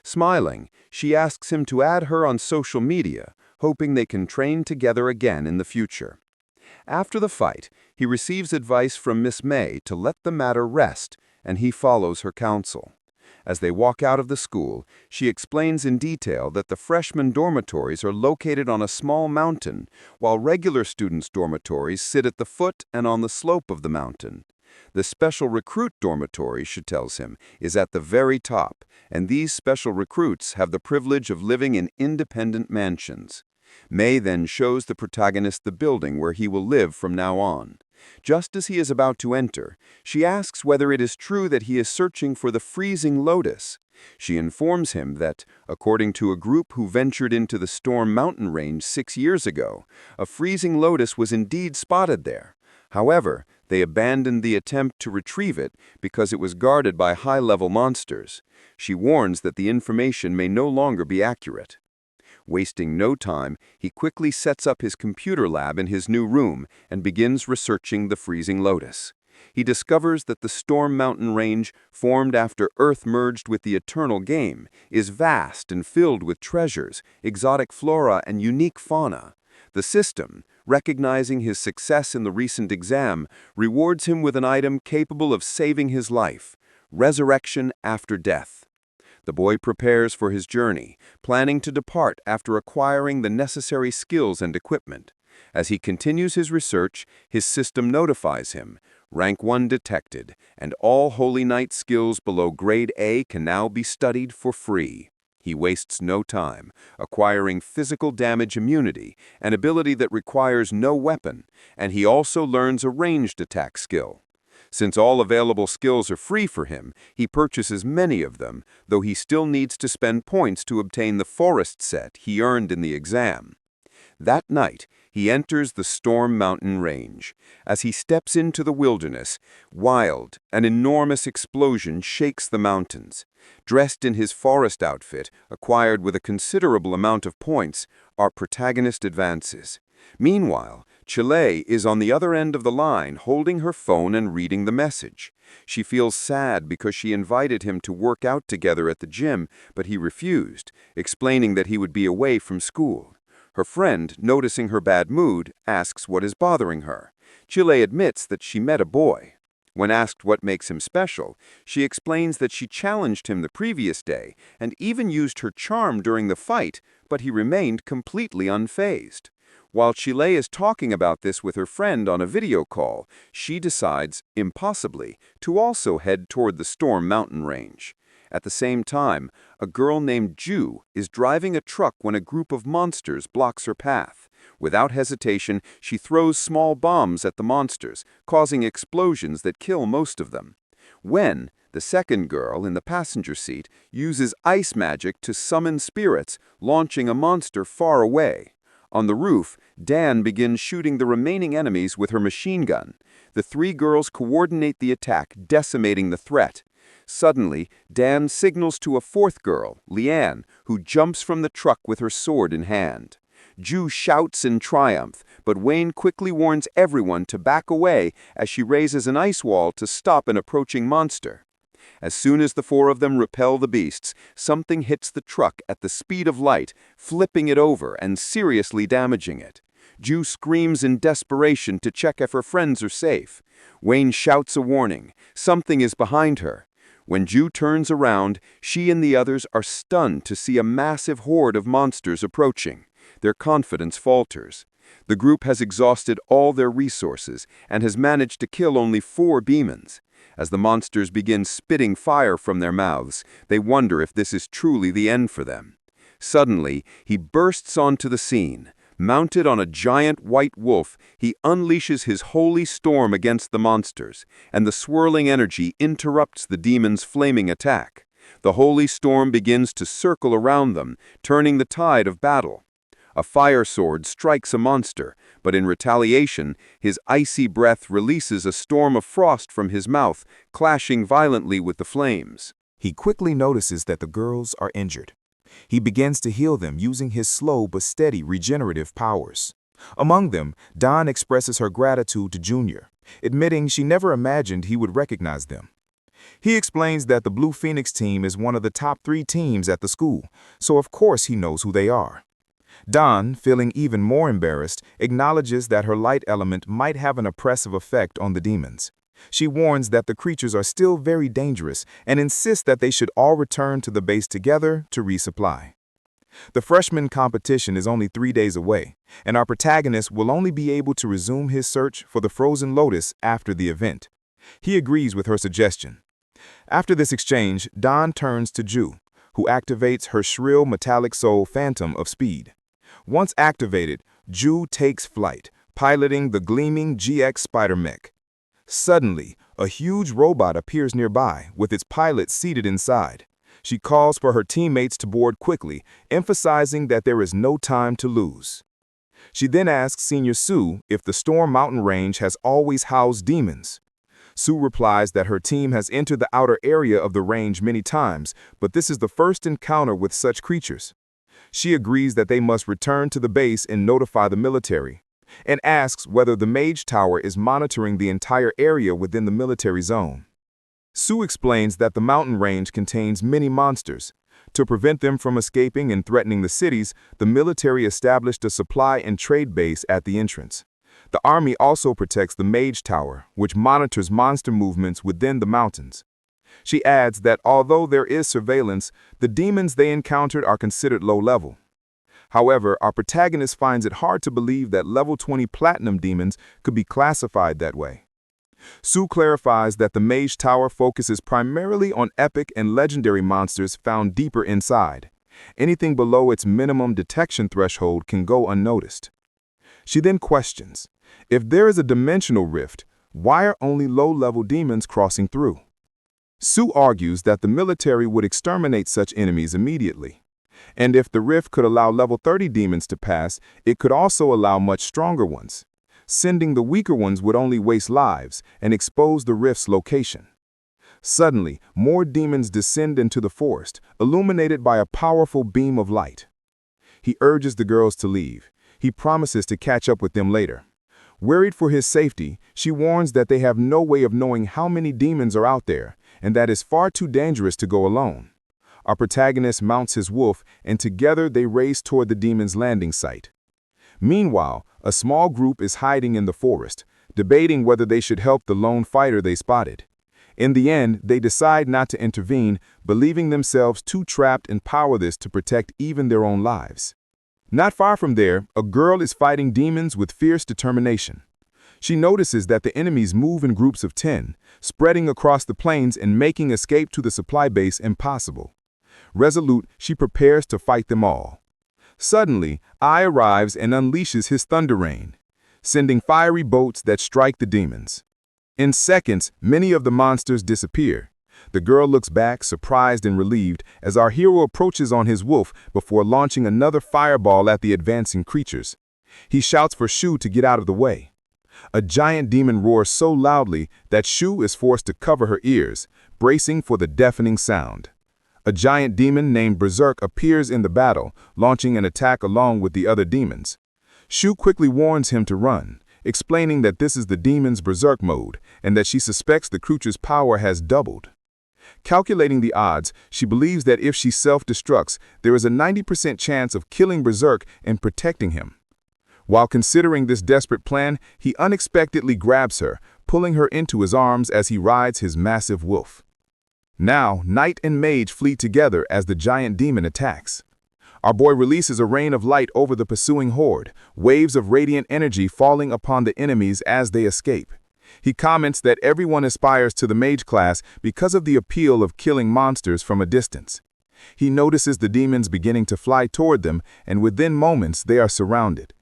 Smiling, she asks him to add her on social media, hoping they can train together again in the future. After the fight, he receives advice from Miss May to let the matter rest, and he follows her counsel. As they walk out of the school, she explains in detail that the freshman dormitories are located on a small mountain, while regular students' dormitories sit at the foot and on the slope of the mountain. The special recruit dormitory, she tells him, is at the very top, and these special recruits have the privilege of living in independent mansions. May then shows the protagonist the building where he will live from now on. Just as he is about to enter, she asks whether it is true that he is searching for the freezing lotus. She informs him that, according to a group who ventured into the Storm Mountain range 6 years ago, a freezing lotus was indeed spotted there. However, They abandoned the attempt to retrieve it because it was guarded by high-level monsters. She warns that the information may no longer be accurate. Wasting no time, he quickly sets up his computer lab in his new room and begins researching the freezing lotus. He discovers that the Storm Mountain Range, formed after Earth merged with the Eternal Game, is vast and filled with treasures, exotic flora, and unique fauna. The system, recognizing his success in the recent exam, rewards him with an item capable of saving his life: resurrection after death. The boy prepares for his journey, planning to depart after acquiring the necessary skills and equipment. As he continues his research, his system notifies him: Rank 1 detected, and all Holy Knight skills below Grade A can now be studied for free. He wastes no time, acquiring physical damage immunity, an ability that requires no weapon, and he also learns a ranged attack skill. Since all available skills are free for him, he purchases many of them, though he still needs to spend points to obtain the forest set he earned in the exam. That night, he enters the Storm Mountain Range. As he steps into the wilderness, an enormous explosion shakes the mountains. Dressed in his forest outfit, acquired with a considerable amount of points, our protagonist advances. Meanwhile, Chile is on the other end of the line, holding her phone and reading the message. She feels sad because she invited him to work out together at the gym, but he refused, explaining that he would be away from school. Her friend, noticing her bad mood, asks what is bothering her. Chile admits that she met a boy. When asked what makes him special, she explains that she challenged him the previous day and even used her charm during the fight, but he remained completely unfazed. While Chile is talking about this with her friend on a video call, she decides, impossibly, to also head toward the Storm Mountain Range. At the same time, a girl named Zhou is driving a truck when a group of monsters blocks her path. Without hesitation, she throws small bombs at the monsters, causing explosions that kill most of them. Wen, the second girl in the passenger seat, uses ice magic to summon spirits, launching a monster far away. On the roof, Dan begins shooting the remaining enemies with her machine gun. The three girls coordinate the attack, decimating the threat. Suddenly, Dan signals to a fourth girl, Liane, who jumps from the truck with her sword in hand. Zhu shouts in triumph, but Wayne quickly warns everyone to back away as she raises an ice wall to stop an approaching monster. As soon as the four of them repel the beasts, something hits the truck at the speed of light, flipping it over and seriously damaging it. Zhu screams in desperation to check if her friends are safe. Wayne shouts a warning: something is behind her. When Zhu turns around, she and the others are stunned to see a massive horde of monsters approaching. Their confidence falters. The group has exhausted all their resources and has managed to kill only 4 demons. As the monsters begin spitting fire from their mouths, they wonder if this is truly the end for them. Suddenly, he bursts onto the scene. Mounted on a giant white wolf, he unleashes his holy storm against the monsters, and the swirling energy interrupts the demons' flaming attack. The holy storm begins to circle around them, turning the tide of battle. A fire sword strikes a monster, but in retaliation, his icy breath releases a storm of frost from his mouth, clashing violently with the flames. He quickly notices that the girls are injured. He begins to heal them using his slow but steady regenerative powers. Among them, Dawn expresses her gratitude to Junior, admitting she never imagined he would recognize them. He explains that the Blue Phoenix team is one of the top 3 teams at the school, so of course he knows who they are. Dawn, feeling even more embarrassed, acknowledges that her light element might have an oppressive effect on the demons. She warns that the creatures are still very dangerous and insists that they should all return to the base together to resupply. The freshman competition is only 3 days away, and our protagonist will only be able to resume his search for the frozen lotus after the event. He agrees with her suggestion. After this exchange, Dawn turns to Zhu, who activates her shrill metallic soul phantom of speed. Once activated, Zhu takes flight, piloting the gleaming GX spider mech. Suddenly, a huge robot appears nearby, with its pilot seated inside. She calls for her teammates to board quickly, emphasizing that there is no time to lose. She then asks Senior Sue if the Storm Mountain Range has always housed demons. Sue replies that her team has entered the outer area of the range many times, but this is the first encounter with such creatures. She agrees that they must return to the base and notify the military, and asks whether the Mage Tower is monitoring the entire area within the military zone. Sue explains that the mountain range contains many monsters. To prevent them from escaping and threatening the cities, the military established a supply and trade base at the entrance. The army also protects the Mage Tower, which monitors monster movements within the mountains. She adds that although there is surveillance, the demons they encountered are considered low-level. However, our protagonist finds it hard to believe that level 20 platinum demons could be classified that way. Sue clarifies that the Mage Tower focuses primarily on epic and legendary monsters found deeper inside. Anything below its minimum detection threshold can go unnoticed. She then questions, if there is a dimensional rift, why are only low-level demons crossing through? Sue argues that the military would exterminate such enemies immediately. And if the rift could allow level 30 demons to pass, it could also allow much stronger ones. Sending the weaker ones would only waste lives and expose the rift's location. Suddenly, more demons descend into the forest, illuminated by a powerful beam of light. He urges the girls to leave. He promises to catch up with them later. Worried for his safety, she warns that they have no way of knowing how many demons are out there, and that it's far too dangerous to go alone. Our protagonist mounts his wolf, and together they race toward the demon's landing site. Meanwhile, a small group is hiding in the forest, debating whether they should help the lone fighter they spotted. In the end, they decide not to intervene, believing themselves too trapped and powerless to protect even their own lives. Not far from there, a girl is fighting demons with fierce determination. She notices that the enemies move in groups of 10, spreading across the plains and making escape to the supply base impossible. Resolute, she prepares to fight them all. Suddenly, Ai arrives and unleashes his thunder rain, sending fiery bolts that strike the demons. In seconds, many of the monsters disappear. The girl looks back, surprised and relieved, as our hero approaches on his wolf before launching another fireball at the advancing creatures. He shouts for Shu to get out of the way. A giant demon roars so loudly that Shu is forced to cover her ears, bracing for the deafening sound. A giant demon named Berserk appears in the battle, launching an attack along with the other demons. Shu quickly warns him to run, explaining that this is the demon's Berserk mode and that she suspects the creature's power has doubled. Calculating the odds, she believes that if she self-destructs, there is a 90% chance of killing Berserk and protecting him. While considering this desperate plan, he unexpectedly grabs her, pulling her into his arms as he rides his massive wolf. Now, Knight and Mage flee together as the giant demon attacks. Our boy releases a rain of light over the pursuing horde, waves of radiant energy falling upon the enemies as they escape. He comments that everyone aspires to the mage class because of the appeal of killing monsters from a distance. He notices the demons beginning to fly toward them, and within moments they are surrounded.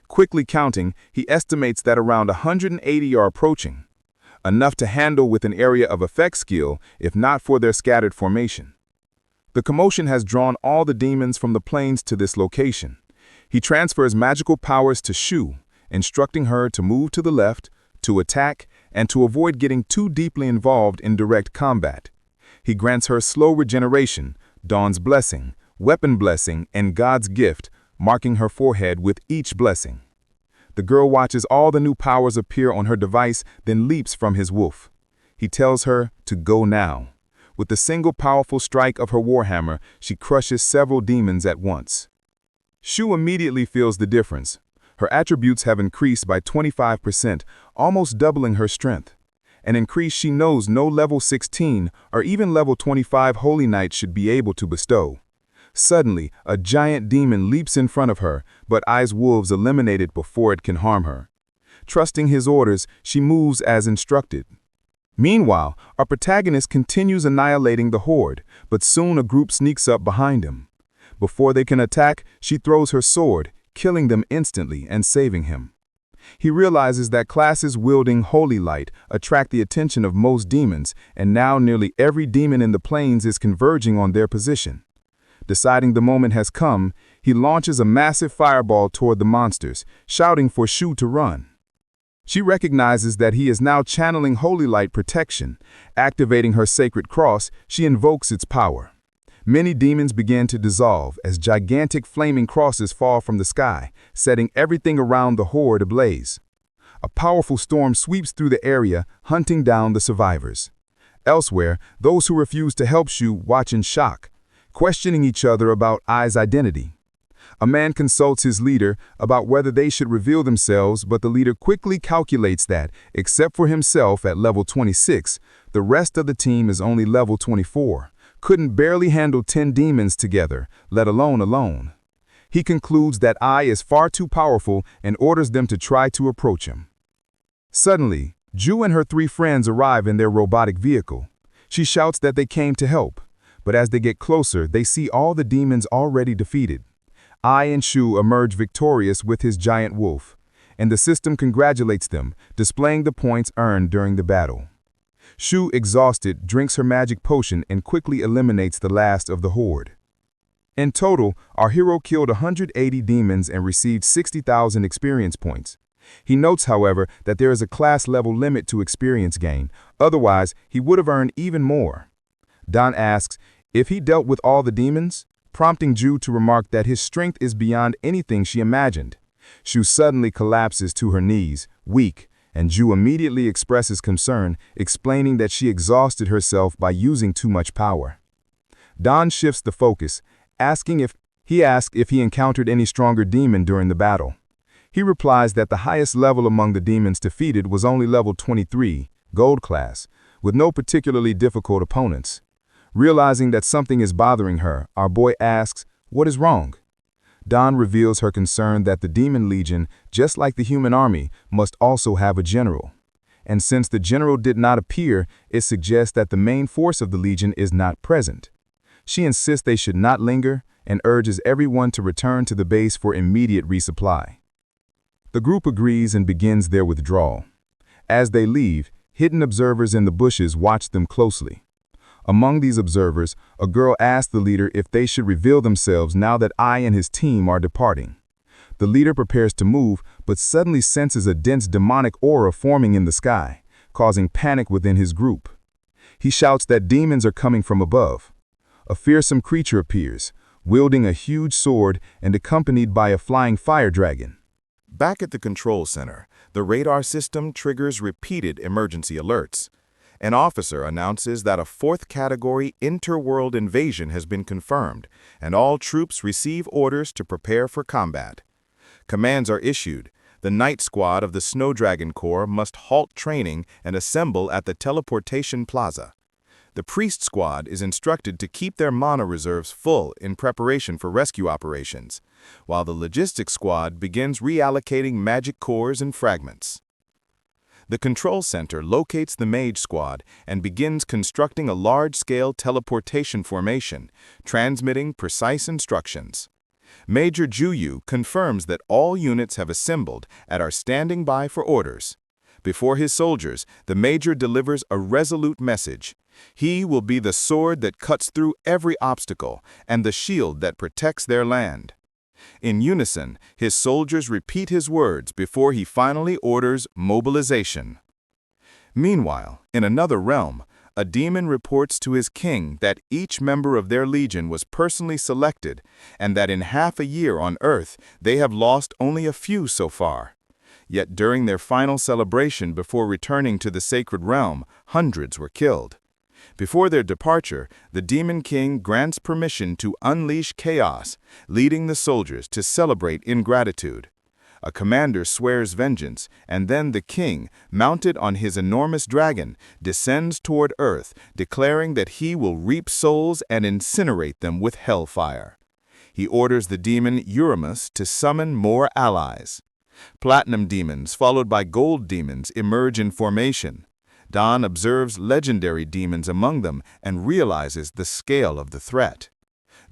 Quickly counting, he estimates that around 180 are approaching, enough to handle with an area of effect skill if not for their scattered formation. The commotion has drawn all the demons from the plains to this location. He transfers magical powers to Shu, instructing her to move to the left, to attack, and to avoid getting too deeply involved in direct combat. He grants her slow regeneration, Dawn's blessing, weapon blessing, and God's gift, marking her forehead with each blessing. The girl watches all the new powers appear on her device, then leaps from his wolf. He tells her to go now. With the single powerful strike of her warhammer, she crushes several demons at once. Shu immediately feels the difference. Her attributes have increased by 25%, almost doubling her strength. An increase she knows no level 16 or even level 25 Holy Knight should be able to bestow. Suddenly, a giant demon leaps in front of her, but Ai's wolves eliminate it before it can harm her. Trusting his orders, she moves as instructed. Meanwhile, our protagonist continues annihilating the horde, but soon a group sneaks up behind him. Before they can attack, she throws her sword, killing them instantly and saving him. He realizes that classes wielding holy light attract the attention of most demons, and now nearly every demon in the plains is converging on their position. Deciding the moment has come, he launches a massive fireball toward the monsters, shouting for Shu to run. She recognizes that he is now channeling holy light protection. Activating her sacred cross, she invokes its power. Many demons begin to dissolve as gigantic flaming crosses fall from the sky, setting everything around the horde ablaze. A powerful storm sweeps through the area, hunting down the survivors. Elsewhere, those who refuse to help Shu watch in shock, questioning each other about Ai's identity. A man consults his leader about whether they should reveal themselves, but the leader quickly calculates that, except for himself at level 26, the rest of the team is only level 24, couldn't barely handle 10 demons together, let alone. He concludes that Ai is far too powerful and orders them to try to approach him. Suddenly, Zhu and her 3 friends arrive in their robotic vehicle. She shouts that they came to help, but as they get closer, they see all the demons already defeated. Ai and Shu emerge victorious with his giant wolf, and the system congratulates them, displaying the points earned during the battle. Shu, exhausted, drinks her magic potion and quickly eliminates the last of the horde. In total, our hero killed 180 demons and received 60,000 experience points. He notes, however, that there is a class level limit to experience gain, otherwise he would have earned even more. Dan asks if he dealt with all the demons, prompting Zhu to remark that his strength is beyond anything she imagined. Shu suddenly collapses to her knees, weak, and Zhu immediately expresses concern, explaining that she exhausted herself by using too much power. Dan shifts the focus, asking if he encountered any stronger demon during the battle. He replies that the highest level among the demons defeated was only level 23, gold class, with no particularly difficult opponents. Realizing that something is bothering her, our boy asks, "What is wrong?" Dawn reveals her concern that the Demon Legion, just like the human army, must also have a general. And since the general did not appear, it suggests that the main force of the Legion is not present. She insists they should not linger and urges everyone to return to the base for immediate resupply. The group agrees and begins their withdrawal. As they leave, hidden observers in the bushes watch them closely. Among these observers, a girl asks the leader if they should reveal themselves now that Ai and his team are departing. The leader prepares to move, but suddenly senses a dense demonic aura forming in the sky, causing panic within his group. He shouts that demons are coming from above. A fearsome creature appears, wielding a huge sword and accompanied by a flying fire dragon. Back at the control center, the radar system triggers repeated emergency alerts. An officer announces that a 4th category interworld invasion has been confirmed, and all troops receive orders to prepare for combat. Commands are issued. The Night Squad of the Snow Dragon Corps must halt training and assemble at the Teleportation Plaza. The Priest Squad is instructed to keep their mana reserves full in preparation for rescue operations, while the Logistics Squad begins reallocating magic cores and fragments. The control center locates the Mage Squad and begins constructing a large-scale teleportation formation, transmitting precise instructions. Major Zhou Yi confirms that all units have assembled and are standing by for orders. Before his soldiers, the Major delivers a resolute message. He will be the sword that cuts through every obstacle and the shield that protects their land. In unison, his soldiers repeat his words before he finally orders mobilization. Meanwhile, in another realm, a demon reports to his king that each member of their legion was personally selected and that in half a year on Earth they have lost only a few so far. Yet during their final celebration before returning to the sacred realm, hundreds were killed. Before their departure, the Demon King grants permission to unleash chaos, leading the soldiers to celebrate in gratitude. A commander swears vengeance, and then the king, mounted on his enormous dragon, descends toward Earth, declaring that he will reap souls and incinerate them with hellfire. He orders the demon Uramus to summon more allies. Platinum demons, followed by gold demons, emerge in formation. Dan observes legendary demons among them and realizes the scale of the threat.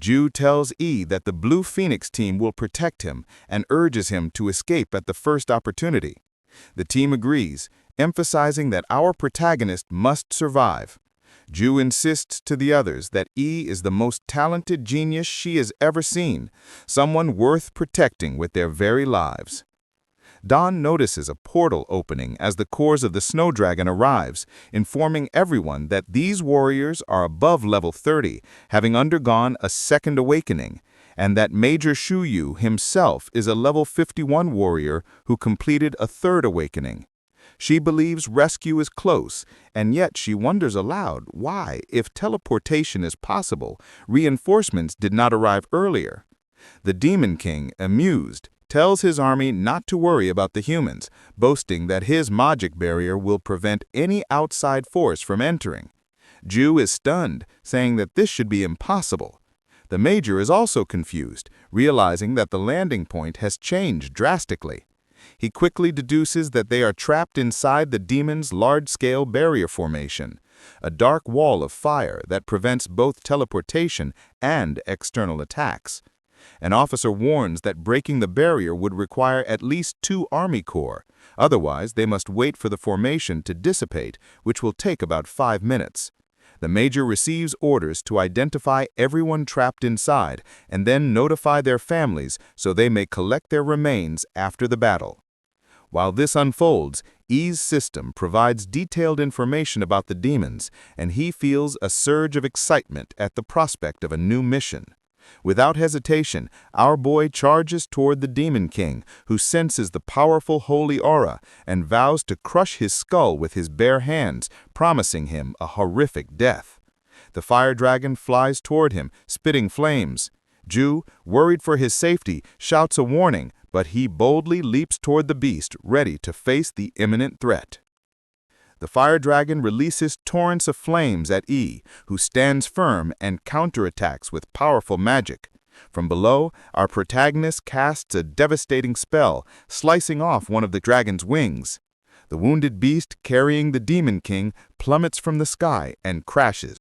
Zhu tells Yi that the Blue Phoenix team will protect him and urges him to escape at the first opportunity. The team agrees, emphasizing that our protagonist must survive. Zhou insists to the others that Yi is the most talented genius she has ever seen, someone worth protecting with their very lives. Dawn notices a portal opening as the cores of the snow dragon arrives, informing everyone that these warriors are above level 30, having undergone a second awakening, and that Major Zhou Yi himself is a level 51 warrior who completed a third awakening. She believes rescue is close, and yet she wonders aloud why, if teleportation is possible, reinforcements did not arrive earlier. The Demon King, amused, tells his army not to worry about the humans, boasting that his magic barrier will prevent any outside force from entering. Zhou is stunned, saying that this should be impossible. The Major is also confused, realizing that the landing point has changed drastically. He quickly deduces that they are trapped inside the demon's large-scale barrier formation, a dark wall of fire that prevents both teleportation and external attacks. An officer warns that breaking the barrier would require at least 2 army corps. Otherwise, they must wait for the formation to dissipate, which will take about 5 minutes. The Major receives orders to identify everyone trapped inside and then notify their families so they may collect their remains after the battle. While this unfolds, Yi's system provides detailed information about the demons, and he feels a surge of excitement at the prospect of a new mission. Without hesitation, our boy charges toward the Demon King, who senses the powerful holy aura and vows to crush his skull with his bare hands, promising him a horrific death. The fire dragon flies toward him, spitting flames. Zhou, worried for his safety, shouts a warning, but he boldly leaps toward the beast, ready to face the imminent threat. The fire dragon releases torrents of flames at Yi, who stands firm and counterattacks with powerful magic. From below, our protagonist casts a devastating spell, slicing off one of the dragon's wings. The wounded beast, carrying the Demon King, plummets from the sky and crashes.